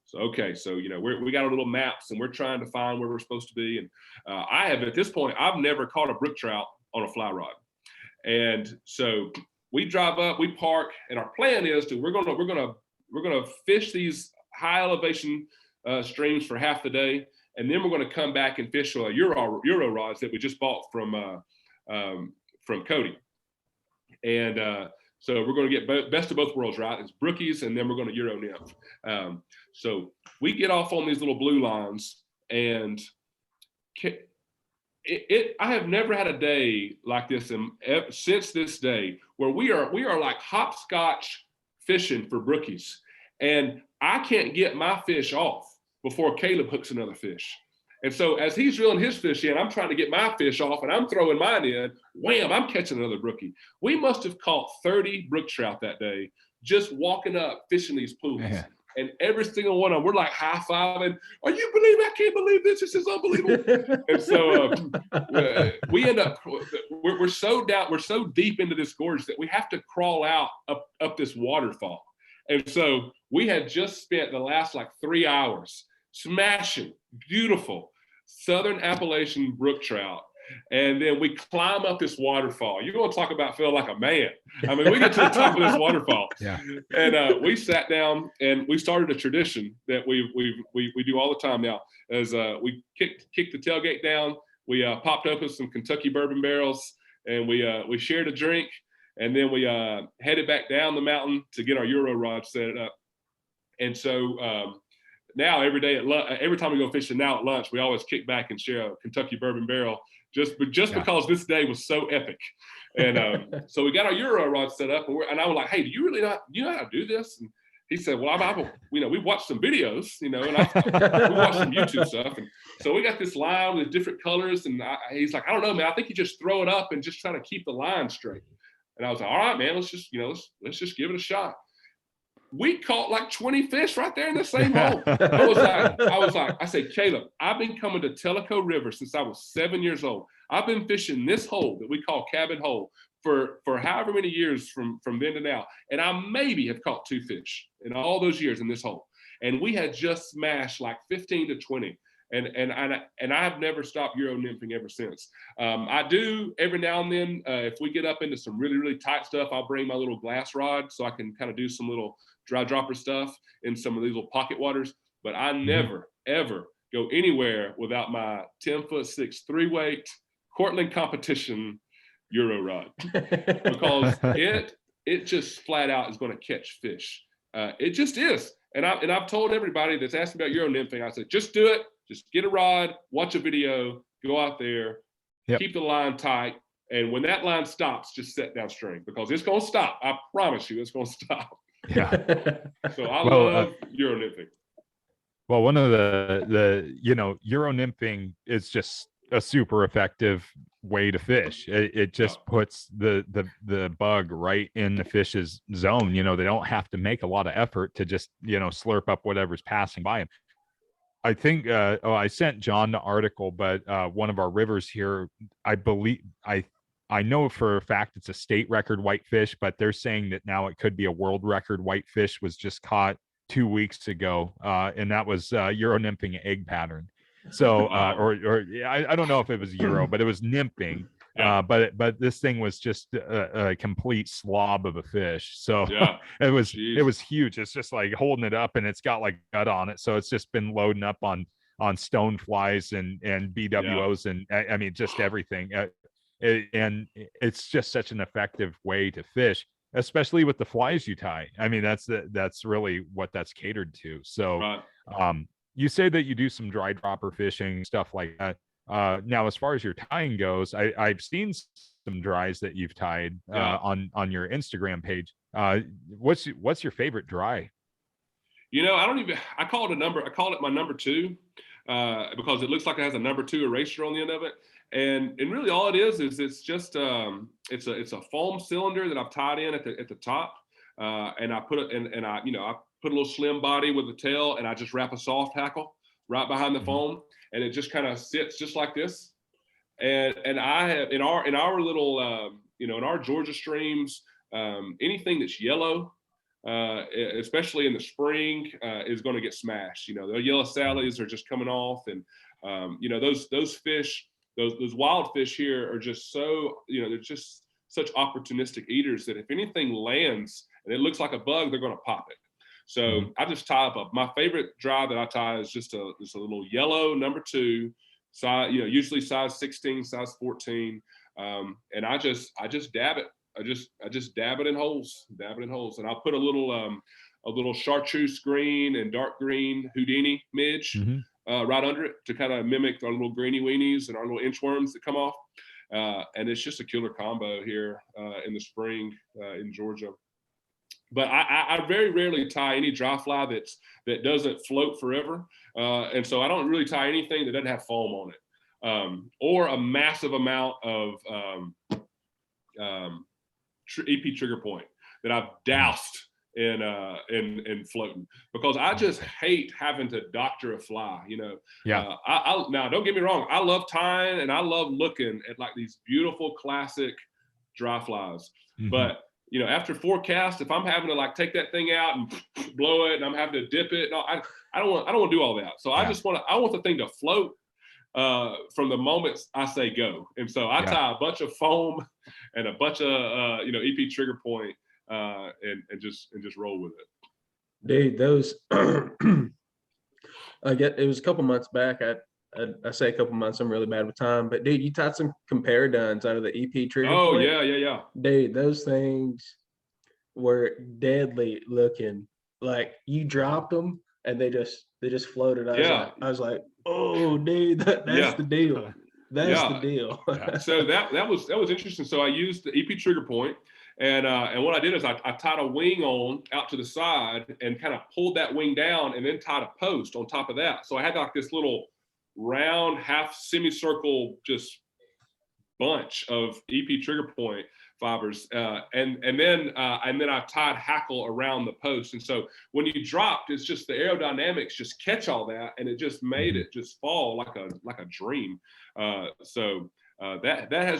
So, okay, so, we got our little maps and we're trying to find where we're supposed to be. And at this point, I've never caught a brook trout on a fly rod. And so we drive up, we park, and our plan is we're gonna fish these high elevation streams for half the day, and then we're going to come back and fish Euro rods that we just bought from Cody. And so we're going to get best of both worlds, right? It's brookies, and then we're going to Euro nymph. So we get off on these little blue lines, and I have never had a day like this since this day where we are like hopscotch fishing for brookies, and I can't get my fish off before Caleb hooks another fish. And so as he's reeling his fish in, I'm trying to get my fish off, and I'm throwing mine in. Wham! I'm catching another brookie. We must have caught 30 brook trout that day just walking up fishing these pools. Man. And every single one of them, we're like high-fiving. Are you believe? I can't believe this. This is unbelievable. And so we end up, we're so down, we're so deep into this gorge that we have to crawl out up this waterfall. And so we had just spent the last like 3 hours smashing beautiful Southern Appalachian brook trout. And then we climb up this waterfall. You want to talk about feeling like a man. I mean, we get to the top of this waterfall. Yeah. And we sat down and we started a tradition that we do all the time now. As we kicked the tailgate down, we popped open some Kentucky bourbon barrels, and we shared a drink, and then we headed back down the mountain to get our Euro rod set up. And so now every day every time we go fishing now at lunch, we always kick back and share a Kentucky bourbon barrel just because this day was so epic. And so we got our Euro rod set up, and I was like, hey, do you know how to do this? And he said, well, we watched some videos, and we watched some YouTube stuff. And so we got this line with different colors, and he's like, I don't know, man, I think you just throw it up and just try to keep the line straight. And I was like, all right, man, let's just give it a shot. We caught like 20 fish right there in the same hole. I said, Caleb, I've been coming to Tellico River since I was 7 years old. I've been fishing this hole that we call Cabin Hole for however many years from then to now. And I maybe have caught 2 fish in all those years in this hole. And we had just smashed like 15 to 20. And I've never stopped Euro nymphing ever since. I do every now and then, if we get up into some really, really tight stuff, I'll bring my little glass rod so I can kind of do some little dry dropper stuff in some of these little pocket waters. But I never, ever go anywhere without my 10'6" 3-weight Cortland competition Euro rod, because it just flat out is going to catch fish. It just is. And I've told everybody that's asked me about Euro nymphing, I said, just do it. Just get a rod, watch a video, go out there, keep the line tight. And when that line stops, just set downstream, because it's going to stop. I promise you, it's going to stop. Yeah. So I love Euro nymphing. Well, one of the Euro nymphing is just a super effective way to fish. It just puts the bug right in the fish's zone. They don't have to make a lot of effort to just, slurp up whatever's passing by them. I think I sent John the article, but one of our rivers here, I believe I know for a fact it's a state record whitefish, but they're saying that now it could be a world record whitefish was just caught 2 weeks ago, and that was Euro nymphing egg pattern. So I don't know if it was Euro, but it was nymphing. But this thing was just a complete slob of a fish. So it was huge. It's just like holding it up, and it's got like gut on it. So it's just been loading up on stone flies and BWOs and I mean just everything. And it's just such an effective way to fish, especially with the flies you tie. I mean that's really what that's catered to. So you say that you do some dry dropper fishing, stuff like that. Now, as far as your tying goes, I've seen some dries that you've tied on your Instagram page. What's your favorite dry? I call it my number 2 because it looks like it has a number 2 eraser on the end of it. And really all it is it's just it's a foam cylinder that I've tied in at the top, and I put it and I put a little slim body with the tail, and I just wrap a soft tackle right behind the foam, and it just kind of sits just like this. And I have in our little in our Georgia streams, anything that's yellow, especially in the spring, is going to get smashed. The yellow sallies are just coming off, and those fish, those wild fish here are just so they're just such opportunistic eaters that if anything lands and it looks like a bug, they're going to pop it. So I just tie up my favorite dry that I tie is just a little yellow number 2 size, usually size 16, size 14. And I just dab it. I just dab it in holes, and I'll put a little chartreuse green and dark green Houdini midge right under it to kind of mimic our little greeny weenies and our little inchworms that come off. And it's just a killer combo here in the spring in Georgia. But I very rarely tie any dry fly that doesn't float forever. And so I don't really tie anything that doesn't have foam on it, or a massive amount of EP trigger point that I've doused in floating, because I just hate having to doctor a fly. Now don't get me wrong, I love tying and I love looking at like these beautiful classic dry flies, but after 4 casts, if I'm having to like take that thing out and blow it and I'm having to dip it, no, I don't want to do all that. So I want the thing to float from the moment I say go. And so I tie a bunch of foam and a bunch of EP trigger point and just roll with it. Dude, those I get, it was a couple months back. I say a couple months, I'm really bad with time, but dude, you tied some compare duns out of the EP trigger point. Yeah. Dude, those things were deadly looking. Like you dropped them and they just floated. I was like, oh dude, that's the deal. That's the deal. So that was interesting. So I used the EP trigger point, and what I did is I tied a wing on out to the side and kind of pulled that wing down and then tied a post on top of that. So I had like this little round half semicircle just bunch of EP trigger point fibers, and then I tied hackle around the post. And so when you dropped, it's just the aerodynamics just catch all that, and it just made it just fall like a dream. That's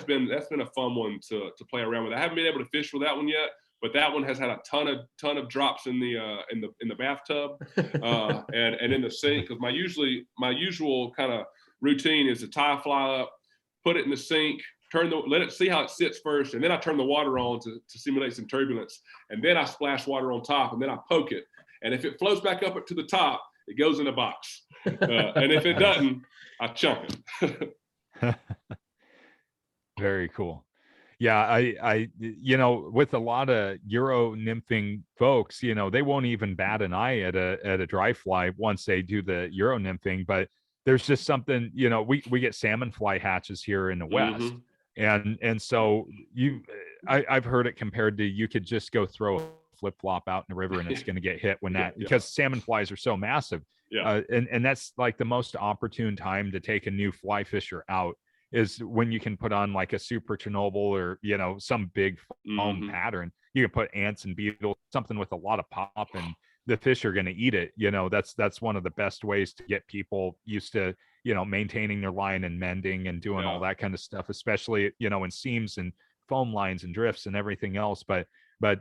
been a fun one to play around with. I haven't been able to fish with that one yet, but that one has had a ton of drops in the bathtub and in the sink, because my usual kind of routine is to tie a fly up, put it in the sink, let it see how it sits first, and then I turn the water on to simulate some turbulence, and then I splash water on top, and then I poke it, and if it floats back up to the top, it goes in a box, and if it doesn't, I chunk it. Very cool. Yeah, I with a lot of Euro nymphing folks, they won't even bat an eye at a dry fly once they do the Euro nymphing. But there's just something, we get salmon fly hatches here in the West, and so I've heard it compared to, you could just go throw a flip flop out in the river and it's going to get hit because salmon flies are so massive. And that's like the most opportune time to take a new fly fisher out, is when you can put on like a super Chernobyl or some big foam pattern. You can put ants and beetles, something with a lot of pop, and the fish are going to eat it. That's one of the best ways to get people used to maintaining their line and mending and doing all that kind of stuff, especially in seams and foam lines and drifts and everything else. But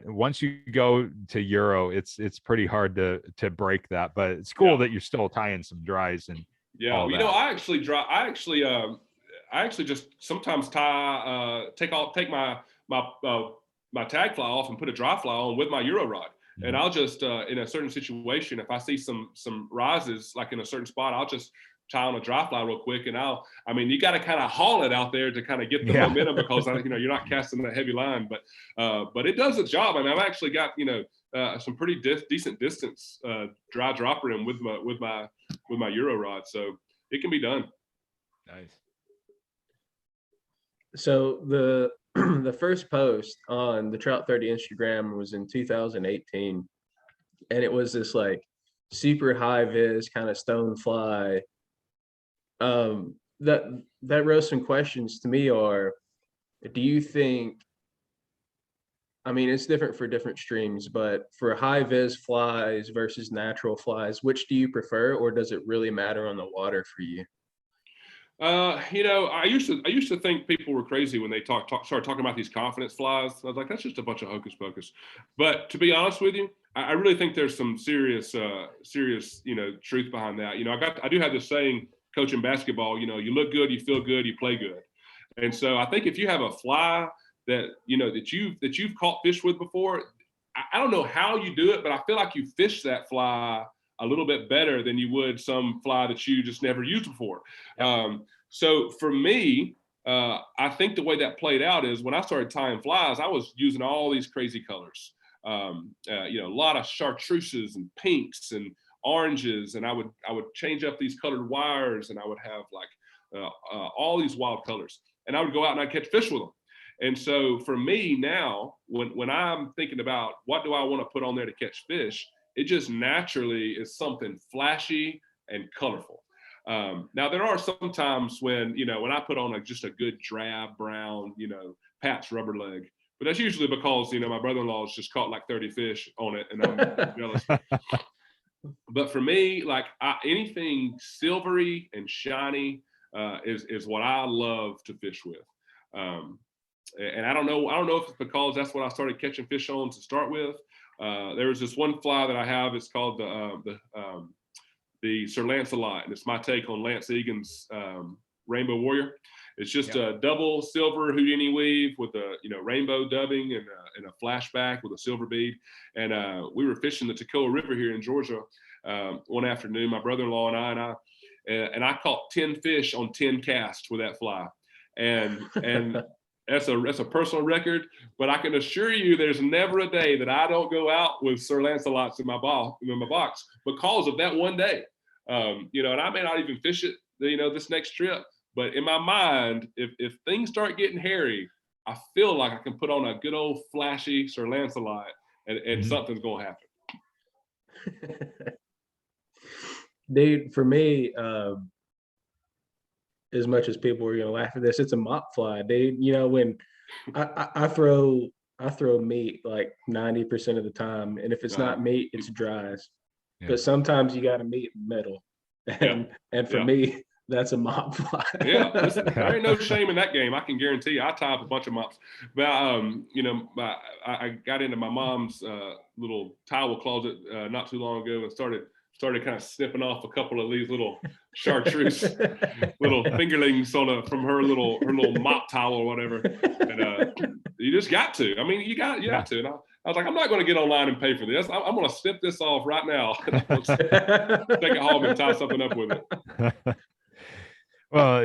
once you go to Euro, it's pretty hard to break that. But it's cool that you're still tying some dries and all that. I actually just sometimes take my tag fly off and put a dry fly on with my Euro rod. And I'll just in a certain situation, if I see some rises like in a certain spot, I'll just tie on a dry fly real quick. And you got to kind of haul it out there to kind of get the momentum, because you're not casting that heavy line, but it does its job. I've actually got some pretty decent distance dry dropper in with my Euro rod, so it can be done. Nice. So the first post on the TroutThirty Instagram was in 2018, and it was this like super HighVis kind of stone fly. That rose some questions to me. Do you think, it's different for different streams, but for HighVis flies versus natural flies, which do you prefer, or does it really matter on the water for you? I used to think people were crazy when they started talking about these confidence flies. I was like, that's just a bunch of hocus pocus. But to be honest with you, I really think there's some serious truth behind that. I do have this saying, coaching basketball, you look good, you feel good, you play good. And so I think if you have a fly that you've caught fish with before, I don't know how you do it, but I feel like you fish that fly a little bit better than you would some fly that you just never used before. Yep. So for me, I think the way that played out is when I started tying flies, I was using all these crazy colors. A lot of chartreuses and pinks and oranges, and I would change up these colored wires, and I would have like all these wild colors, and I would go out and I'd catch fish with them. And so for me now, when I'm thinking about what do I want to put on there to catch fish, it just naturally is something flashy and colorful. Now there are some times when I put on just a good drab brown, Pat's rubber leg, but that's usually because my brother-in-law's just caught like 30 fish on it, and I'm jealous. But for me, like anything silvery and shiny is what I love to fish with. And I don't know if it's because that's what I started catching fish on to start with. There was this one fly that I have. It's called the Sir Lancelot, and it's my take on Lance Egan's Rainbow Warrior. It's just a double silver Houdini weave with a rainbow dubbing and a flashback with a silver bead. And we were fishing the Toccoa River here in Georgia one afternoon, my brother-in-law and I caught 10 fish on 10 casts with that fly, and that's a personal record. But I can assure you, there's never a day that I don't go out with Sir Lancelots in my box because of that one day. And I may not even fish it, this next trip. But in my mind, if things start getting hairy, I feel like I can put on a good old flashy Sir Lancelot, and something's gonna happen. Dude, for me, as much as people are gonna laugh at this, it's a mop fly, dude. When I throw meat like 90% of the time, and if it's not meat, it's dries. Yeah. But sometimes you got to meat metal, and for me, that's a mop fly. Listen, there ain't no shame in that game. I can guarantee you. I tie up a bunch of mops. But I got into my mom's little towel closet not too long ago and started kind of snipping off a couple of these little chartreuse little fingerlings from her little mop towel or whatever. And you just got to. I mean, you got to. And I was like, I'm not going to get online and pay for this. I'm going to snip this off right now. Take it home and tie something up with it. Well,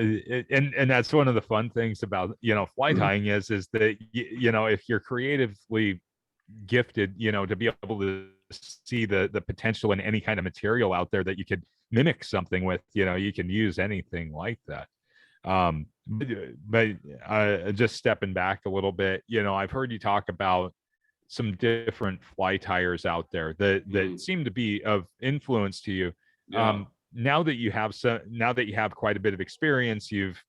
and that's one of the fun things about fly tying is that if you're creatively gifted, to be able to see the potential in any kind of material out there that you could mimic something with, you can use anything like that. But just stepping back a little bit, I've heard you talk about some different fly tyers out there that seem to be of influence to you. Now that you have quite a bit of experience, you've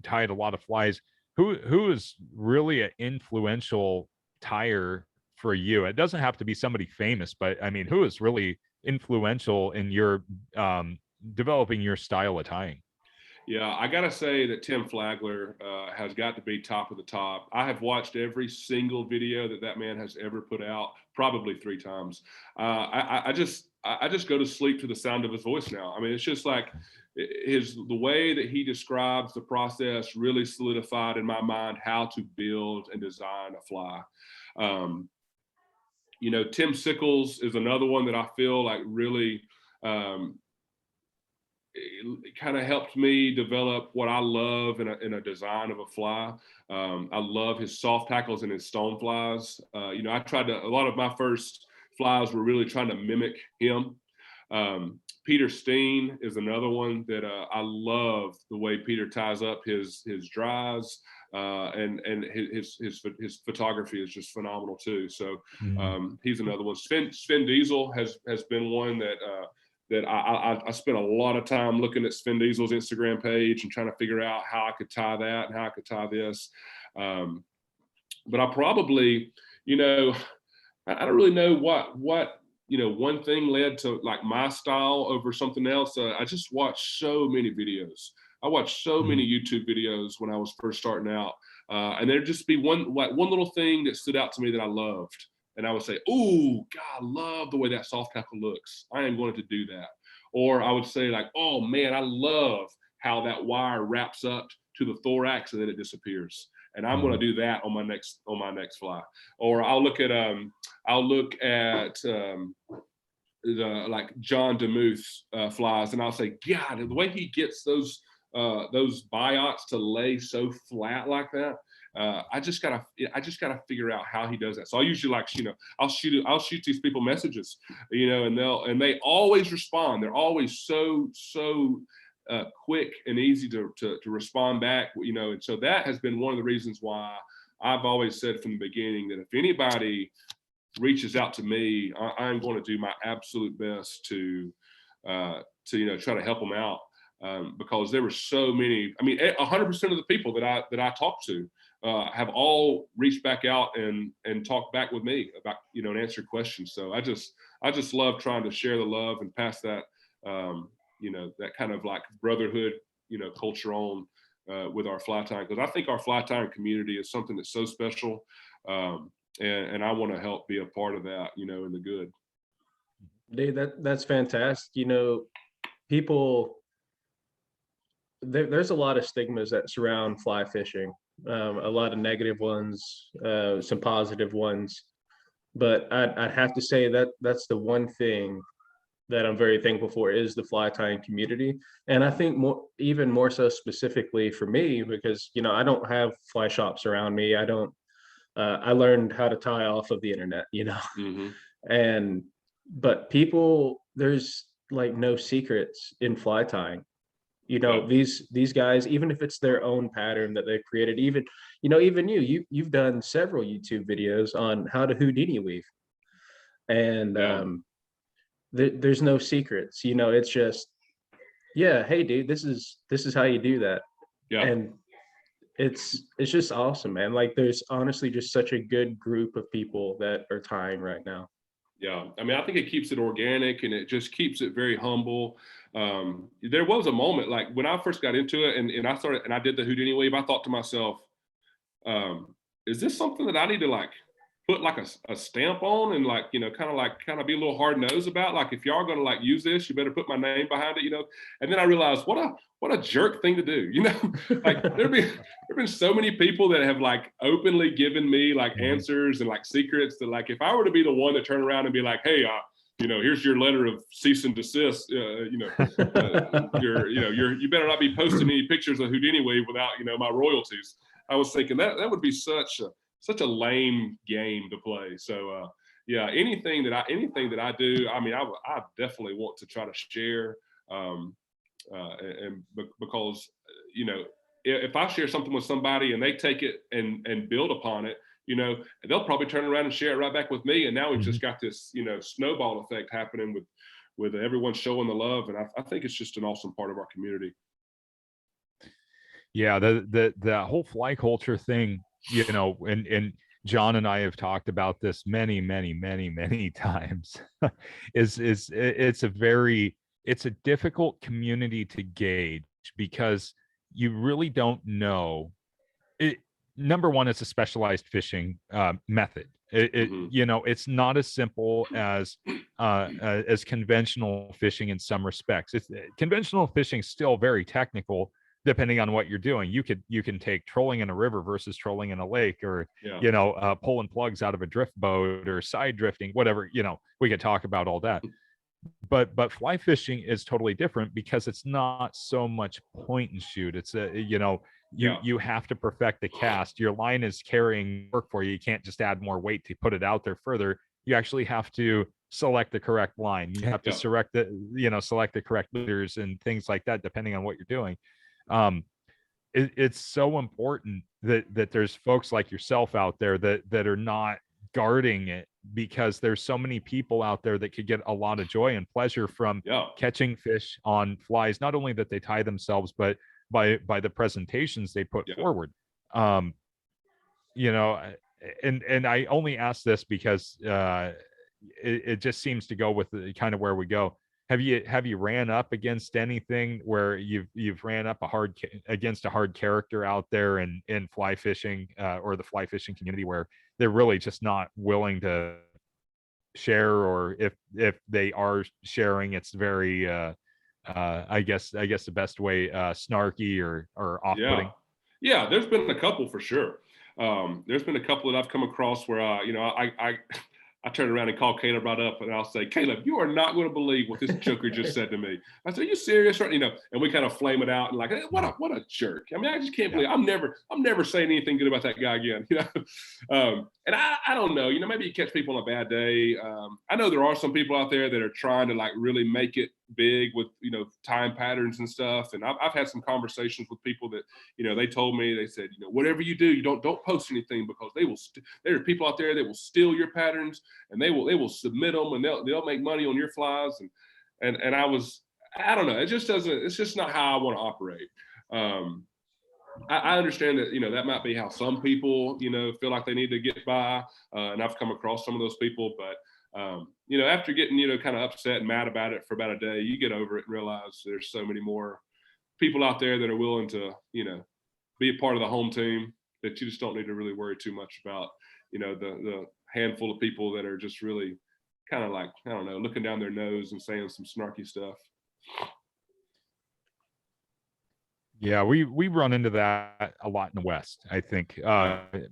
tied a lot of flies. Who is really an influential tyer for you? It doesn't have to be somebody famous, but I mean, who is really influential in your developing your style of tying? Yeah, I gotta say that Tim Flagler has got to be top of the top. I have watched every single video that man has ever put out, probably 3 times. I just go to sleep to the sound of his voice now. I mean, it's just like the way that he describes the process really solidified in my mind how to build and design a fly. Tim Sickles is another one that I feel like really it kind of helped me develop what I love in a design of a fly. I love his soft tackles and his stone flies. I tried a lot of my first flies were really trying to mimic him. Peter Steen is another one that I love the way Peter ties up his dries, and his photography is just phenomenal too. So he's another one. Sven Diesel has been one that I spent a lot of time looking at Sven Diesel's Instagram page and trying to figure out how I could tie that and how I could tie this. But I probably, I don't really know what one thing led to like my style over something else. I just watched so many videos. I watched so many YouTube videos when I was first starting out. And there'd just be one little thing that stood out to me that I loved. And I would say, oh, God, I love the way that soft tackle looks. I am going to do that. Or I would say like, oh man, I love how that wire wraps up to the thorax and then it disappears. And I'm going to do that on my next fly. Or I'll look at I'll look at the like John DeMuth flies, and I'll say, God, the way he gets those biots to lay so flat like that. I just gotta figure out how he does that. So I usually like, I'll shoot these people messages, and they always respond. They're always so quick and easy to respond back, and so that has been one of the reasons why I've always said from the beginning that if anybody reaches out to me, I'm going to do my absolute best to try to help them out, because there were so many. I mean, 100% of the people that I talked to have all reached back out and talked back with me about and answered questions. So I just love trying to share the love and pass that that kind of like brotherhood culture on with our fly tying, because I think our fly tying community is something that's so special. And I want to help be a part of that, in the good. Dude, that's fantastic. People, there's a lot of stigmas that surround fly fishing, a lot of negative ones, some positive ones, but I'd have to say that that's the one thing that I'm very thankful for is the fly tying community. And I think even more so specifically for me, because, I don't have fly shops around me. I learned how to tie off of the internet, Mm-hmm. But people, there's like no secrets in fly tying. Yeah. These guys, even if it's their own pattern that they've created, even you've done several YouTube videos on how to Houdini weave. And Yeah. there's no secrets, it's just, yeah, hey dude, this is how you do that. Yeah. And it's just awesome, man. Like there's honestly just such a good group of people that are tying right now. Yeah, I mean, I think it keeps it organic and it just keeps it very humble. There was a moment like when I first got into it and I started and I did the Houdini weave, I thought to myself, is this something that I need to like put like a stamp on and like, kind of be a little hard nosed about? Like, if y'all are going to like use this, you better put my name behind it, And then I realized what a jerk thing to do, like there've been so many people that have like openly given me like answers and like secrets that like, if I were to be the one to turn around and be like, hey, here's your letter of cease and desist, you better not be posting any pictures of Houdini weave without, my royalties. I was thinking that would be such a lame game to play. So yeah, anything that I do, I mean, I definitely want to try to share, and because if I share something with somebody and they take it and build upon it, they'll probably turn around and share it right back with me, and now we've just got this snowball effect happening with everyone showing the love, and I think it's just an awesome part of our community. Yeah, the whole fly culture thing, and John and I have talked about this many times. It's a difficult community to gauge because you really don't know. Number one, it's a specialized fishing method. It's not as simple as conventional fishing in some respects. Conventional fishing is still very technical, depending on what you're doing. You can take trolling in a river versus trolling in a lake, or pulling plugs out of a drift boat or side drifting, whatever. We could talk about all that. But fly fishing is totally different because it's not so much point and shoot. It's you have to perfect the cast. Your line is carrying work for you. You can't just add more weight to put it out there further. You actually have to select the correct line. You have to select the correct leaders and things like that, depending on what you're doing. It's so important that there's folks like yourself out there that are not guarding it, because there's so many people out there that could get a lot of joy and pleasure from catching fish on flies, not only that they tie themselves, but by the presentations they put forward. And I only ask this because it just seems to go with the kind of where we go. Have you ran up against anything where you've ran up against a hard character out there in fly fishing or the fly fishing community where they're really just not willing to share, or if they are sharing, it's very I guess the best way snarky or off-putting? Yeah, there's been a couple for sure. There's been a couple that I've come across where I turned around and called Caleb right up, and I'll say, Caleb, you are not going to believe what this joker just said to me. I said, are you serious? You know, and we kind of flame it out and like, hey, what a jerk. I mean, I just can't believe I'm never saying anything good about that guy again. You know, and I don't know. You know, maybe you catch people on a bad day. I know there are some people out there that are trying to like really make it big with, you know, time patterns and stuff. And I've had some conversations with people that, you know, they told me, they said, you know, whatever you do, you don't post anything because there are people out there that will steal your patterns and they will submit them and they'll make money on your flies. And I don't know. It's just not how I want to operate. I understand that, you know, that might be how some people, you know, feel like they need to get by. And I've come across some of those people, but you know, after getting, you know, kind of upset and mad about it for about a day, you get over it and realize there's so many more people out there that are willing to, you know, be a part of the home team that you just don't need to really worry too much about, you know, the handful of people that are just really kind of like, I don't know, looking down their nose and saying some snarky stuff. Yeah, we run into that a lot in the West. I think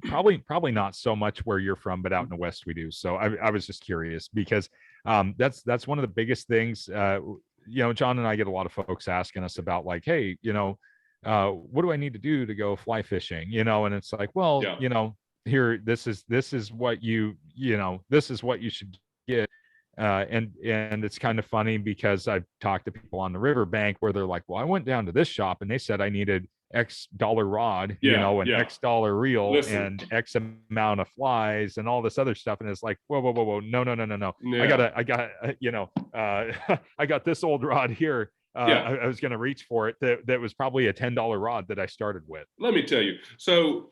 probably not so much where you're from, but out in the West we do. So I was just curious because that's one of the biggest things. You know, John and I get a lot of folks asking us about like, hey, you know, what do I need to do to go fly fishing? You know, and it's like, well, you know, here this is what this is what you should get. And it's kind of funny because I've talked to people on the riverbank where they're like, well, I went down to this shop and they said I needed X dollar rod, you know, and X dollar reel and X amount of flies and all this other stuff. And it's like, whoa, no. Yeah. I got, you know, I got this old rod here. I was going to reach for it. That was probably a $10 rod that I started with. Let me tell you. So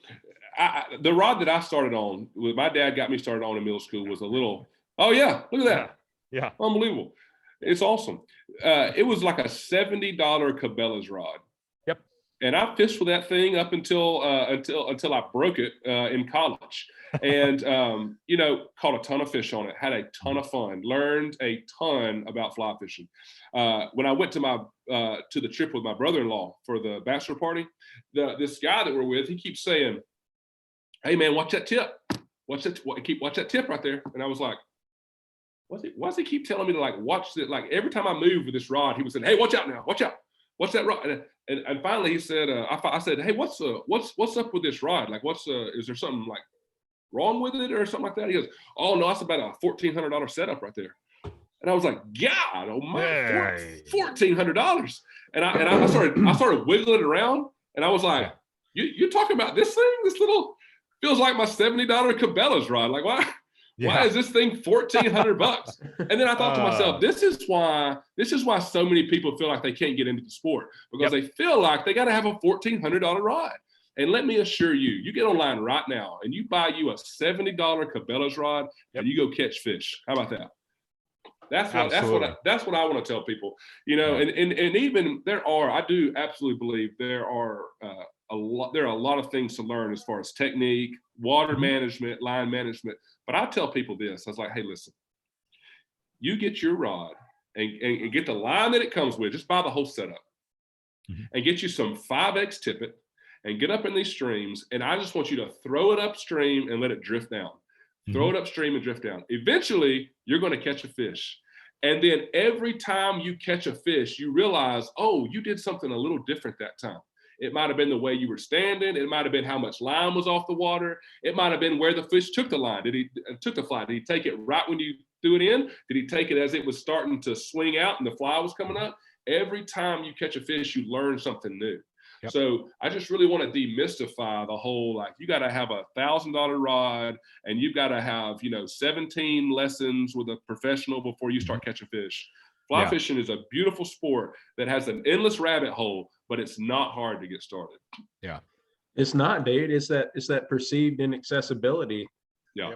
the rod that I started on, my dad got me started on in middle school was a little, oh yeah, look at that. Yeah. Unbelievable. It's awesome. It was like a $70 Cabela's rod. Yep. And I fished with that thing up until I broke it in college. And you know, caught a ton of fish on it, had a ton of fun, learned a ton about fly fishing. When I went to the trip with my brother-in-law for the bachelor party, this guy that we're with, he keeps saying, hey man, watch that tip. Watch that tip right there. And I was like, why does he keep telling me to like watch it? Like every time I move with this rod, he was saying, hey, watch out now, watch out. Watch that rod. And finally he said, I said, hey, what's up with this rod? Like, is there something like wrong with it or something like that? He goes, oh no, that's about a $1,400 setup right there. And I was like, God, oh my, $1,400. And I started wiggling it around and I was like, you're talking about this thing? This little, feels like my $70 Cabela's rod. Like, why is this thing $1,400? And then I thought to myself, this is why so many people feel like they can't get into the sport because they feel like they got to have a $1,400 rod. And let me assure you, you get online right now and you buy you a $70 Cabela's rod and you go catch fish. How about that? That's what I want to tell people. You know, and even I do absolutely believe there are a lot of things to learn as far as technique, water management, line management. But I tell people this, I was like, hey, listen, you get your rod and get the line that it comes with, just buy the whole setup and get you some 5X tippet and get up in these streams. And I just want you to throw it upstream and let it drift down. Throw it upstream and drift down. Eventually, you're going to catch a fish. And then every time you catch a fish, you realize, oh, you did something a little different that time. It might have been the way you were standing. It might have been how much line was off the water. It might have been where the fish took the line. Took the fly? Did he take it right when you threw it in? Did he take it as it was starting to swing out and the fly was coming up? Every time you catch a fish, you learn something new. Yep. So I just really want to demystify the whole, like, you got to have a $1,000 rod and you've got to have, 17 lessons with a professional before you start catching fish. Fly fishing is a beautiful sport that has an endless rabbit hole, but it's not hard to get started. Yeah. It's not, dude. It's that perceived inaccessibility. Yeah.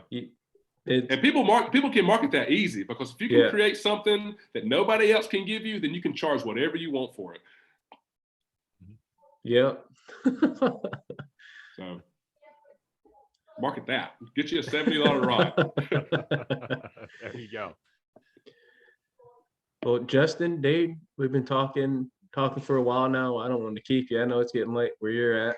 And people can market that easy because if you can create something that nobody else can give you, then you can charge whatever you want for it. Yep. So market that. Get you a $70 rod. There you go. Well, Justin, dude, we've been talking for a while now. I don't want to keep you. I know it's getting late where you're at.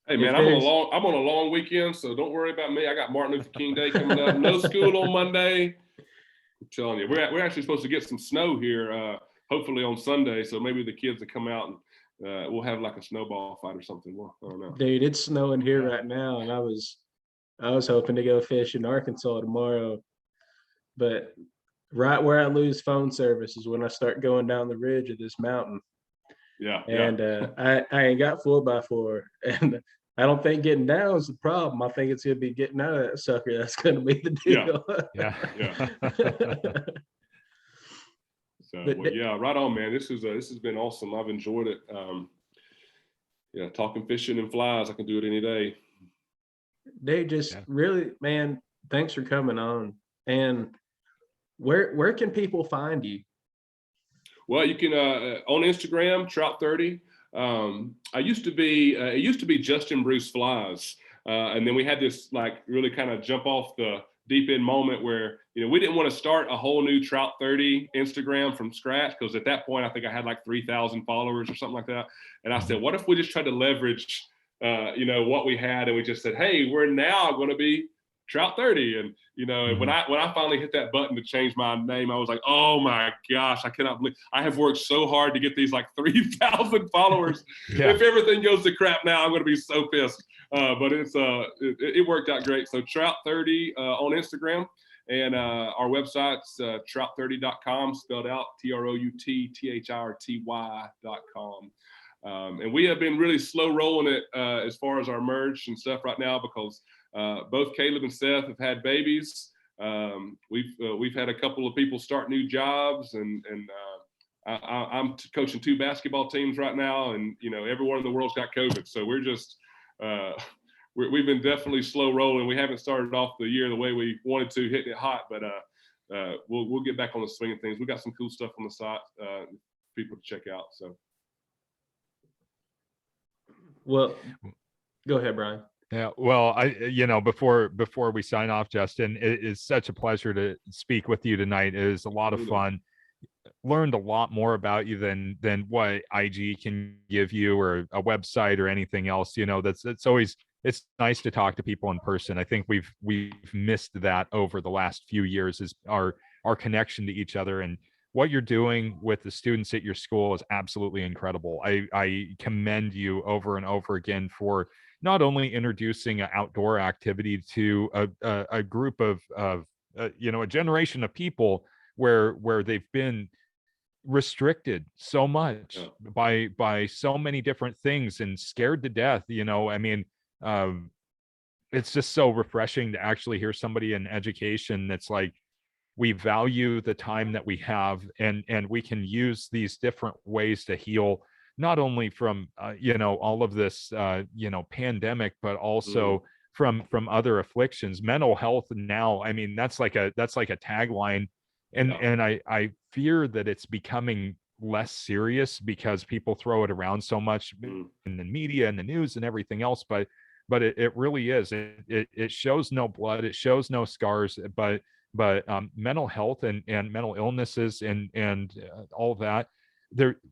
Hey man, if I'm there's on a long weekend, so don't worry about me. I got Martin Luther King Day coming up. No school on Monday. I'm telling you, we're actually supposed to get some snow here, hopefully on Sunday. So maybe the kids will come out and we'll have like a snowball fight or something. Well, I don't know. dude, it's snowing here right now, and I was hoping to go fish in Arkansas tomorrow, but right where I lose phone service is when I start going down the ridge of this mountain. Yeah, And yeah. I ain't got 4x4, and I don't think getting down is the problem. I think it's gonna be getting out of that sucker that's gonna be the deal. Yeah. So But well, yeah, right on, man. This has been awesome. I've enjoyed it. Yeah, talking fishing and flies, I can do it any day. they just Yeah. really, man, thanks for coming on. And where can people find you? Well, you can on Instagram, TroutThirty. I used to be it used to be Justin Bruce Flies, and then we had this like really kind of jump off the deep end moment where we didn't want to start a whole new TroutThirty Instagram from scratch, because at that point I think I had like 3,000 followers or something like that, and I said, what if we just tried to leverage what we had, and we just said, hey, we're now going to be TroutThirty. And when I finally hit that button to change my name, I was like, oh my gosh, I cannot believe I have worked so hard to get these like 3,000 followers. Yeah. If everything goes to crap now, I'm going to be so pissed. But it worked out great. So TroutThirty on Instagram, and our website's TroutThirty.com, spelled out TroutThirty.com. And we have been really slow rolling it as far as our merch and stuff right now, because both Caleb and Seth have had babies. We've had a couple of people start new jobs, and I'm coaching 2 basketball teams right now, and everyone in the world's got COVID. So we're just we've been definitely slow rolling. We haven't started off the year the way we wanted to, hitting it hot, but we'll get back on the swing of things. We got some cool stuff on the site for people to check out. So. Well, go ahead, Brian. Yeah, well, before we sign off, Justin, it is such a pleasure to speak with you tonight. It is a lot of fun. Learned a lot more about you than what IG can give you, or a website, or anything else. It's nice to talk to people in person. I think we've missed that over the last few years, is our connection to each other. And what you're doing with the students at your school is absolutely incredible. I commend you over and over again for not only introducing an outdoor activity to a group of a generation of people where they've been restricted so much by so many different things and scared to death. It's just so refreshing to actually hear somebody in education that's like, we value the time that we have, and we can use these different ways to heal, not only from all of this pandemic, but also from other afflictions. Mental health now, that's like a tagline, and I fear that it's becoming less serious because people throw it around so much in the media and the news and everything else, but it really is. It shows no blood, it shows no scars, but mental health and mental illnesses and all of that,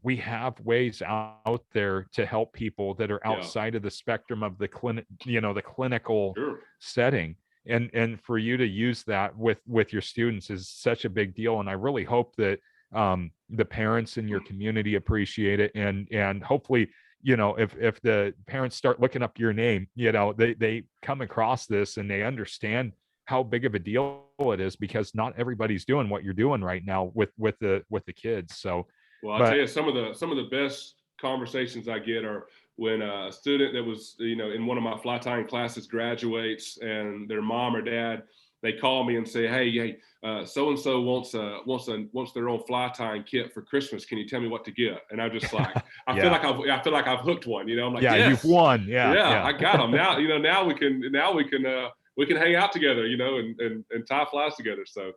we have ways out there to help people that are outside of the spectrum of the clinical setting, and for you to use that with your students is such a big deal. And I really hope that the parents in your community appreciate it, and hopefully if the parents start looking up your name, they come across this and they understand how big of a deal it is, because not everybody's doing what you're doing right now with the kids. So, well, I'll tell you, some of the best conversations I get are when a student that was, in one of my fly tying classes graduates, and their mom or dad, they call me and say, hey, so-and-so wants their own fly tying kit for Christmas. Can you tell me what to get? And I'm just like, I feel like I've hooked one, I'm like, yes, you've won. Yeah. I got them now. Now we can hang out together, and tie flies together. So,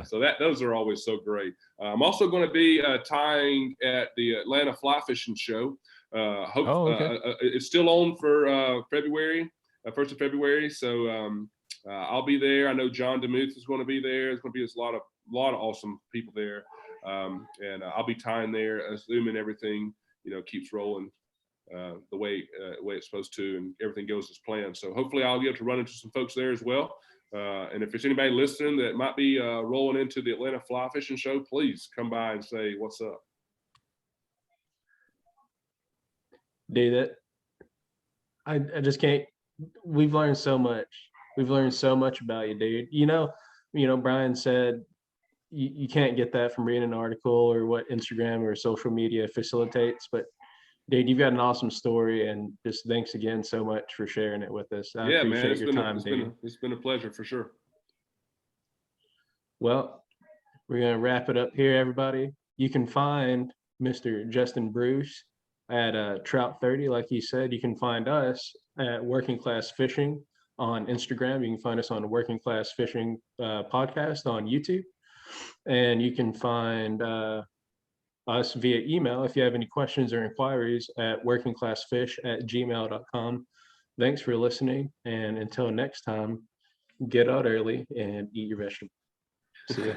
so those are always so great. I'm also going to be tying at the Atlanta Fly Fishing Show. It's still on for February, 1st of February. So I'll be there. I know John DeMuth is going to be there. There's going to be a lot of awesome people there, and I'll be tying there, assuming everything keeps rolling the way it's supposed to, and everything goes as planned. So hopefully I'll get to run into some folks there as well. And if there's anybody listening that might be rolling into the Atlanta Fly Fishing Show, please come by and say what's up. Dude, I just can't. We've learned so much. We've learned so much about you, dude. You know, Brian said you can't get that from reading an article or what Instagram or social media facilitates, but dude, you've got an awesome story, and just thanks again so much for sharing it with us. I appreciate your time, dude. It's been a pleasure for sure. Well, we're going to wrap it up here, everybody. You can find Mr. Justin Bruce at TroutThirty, like he said. You can find us at Working Class Fishing on Instagram. You can find us on the Working Class Fishing podcast on YouTube. And you can find us via email if you have any questions or inquiries at workingclassfish@gmail.com. Thanks for listening. And until next time, get out early and eat your vegetables. See ya.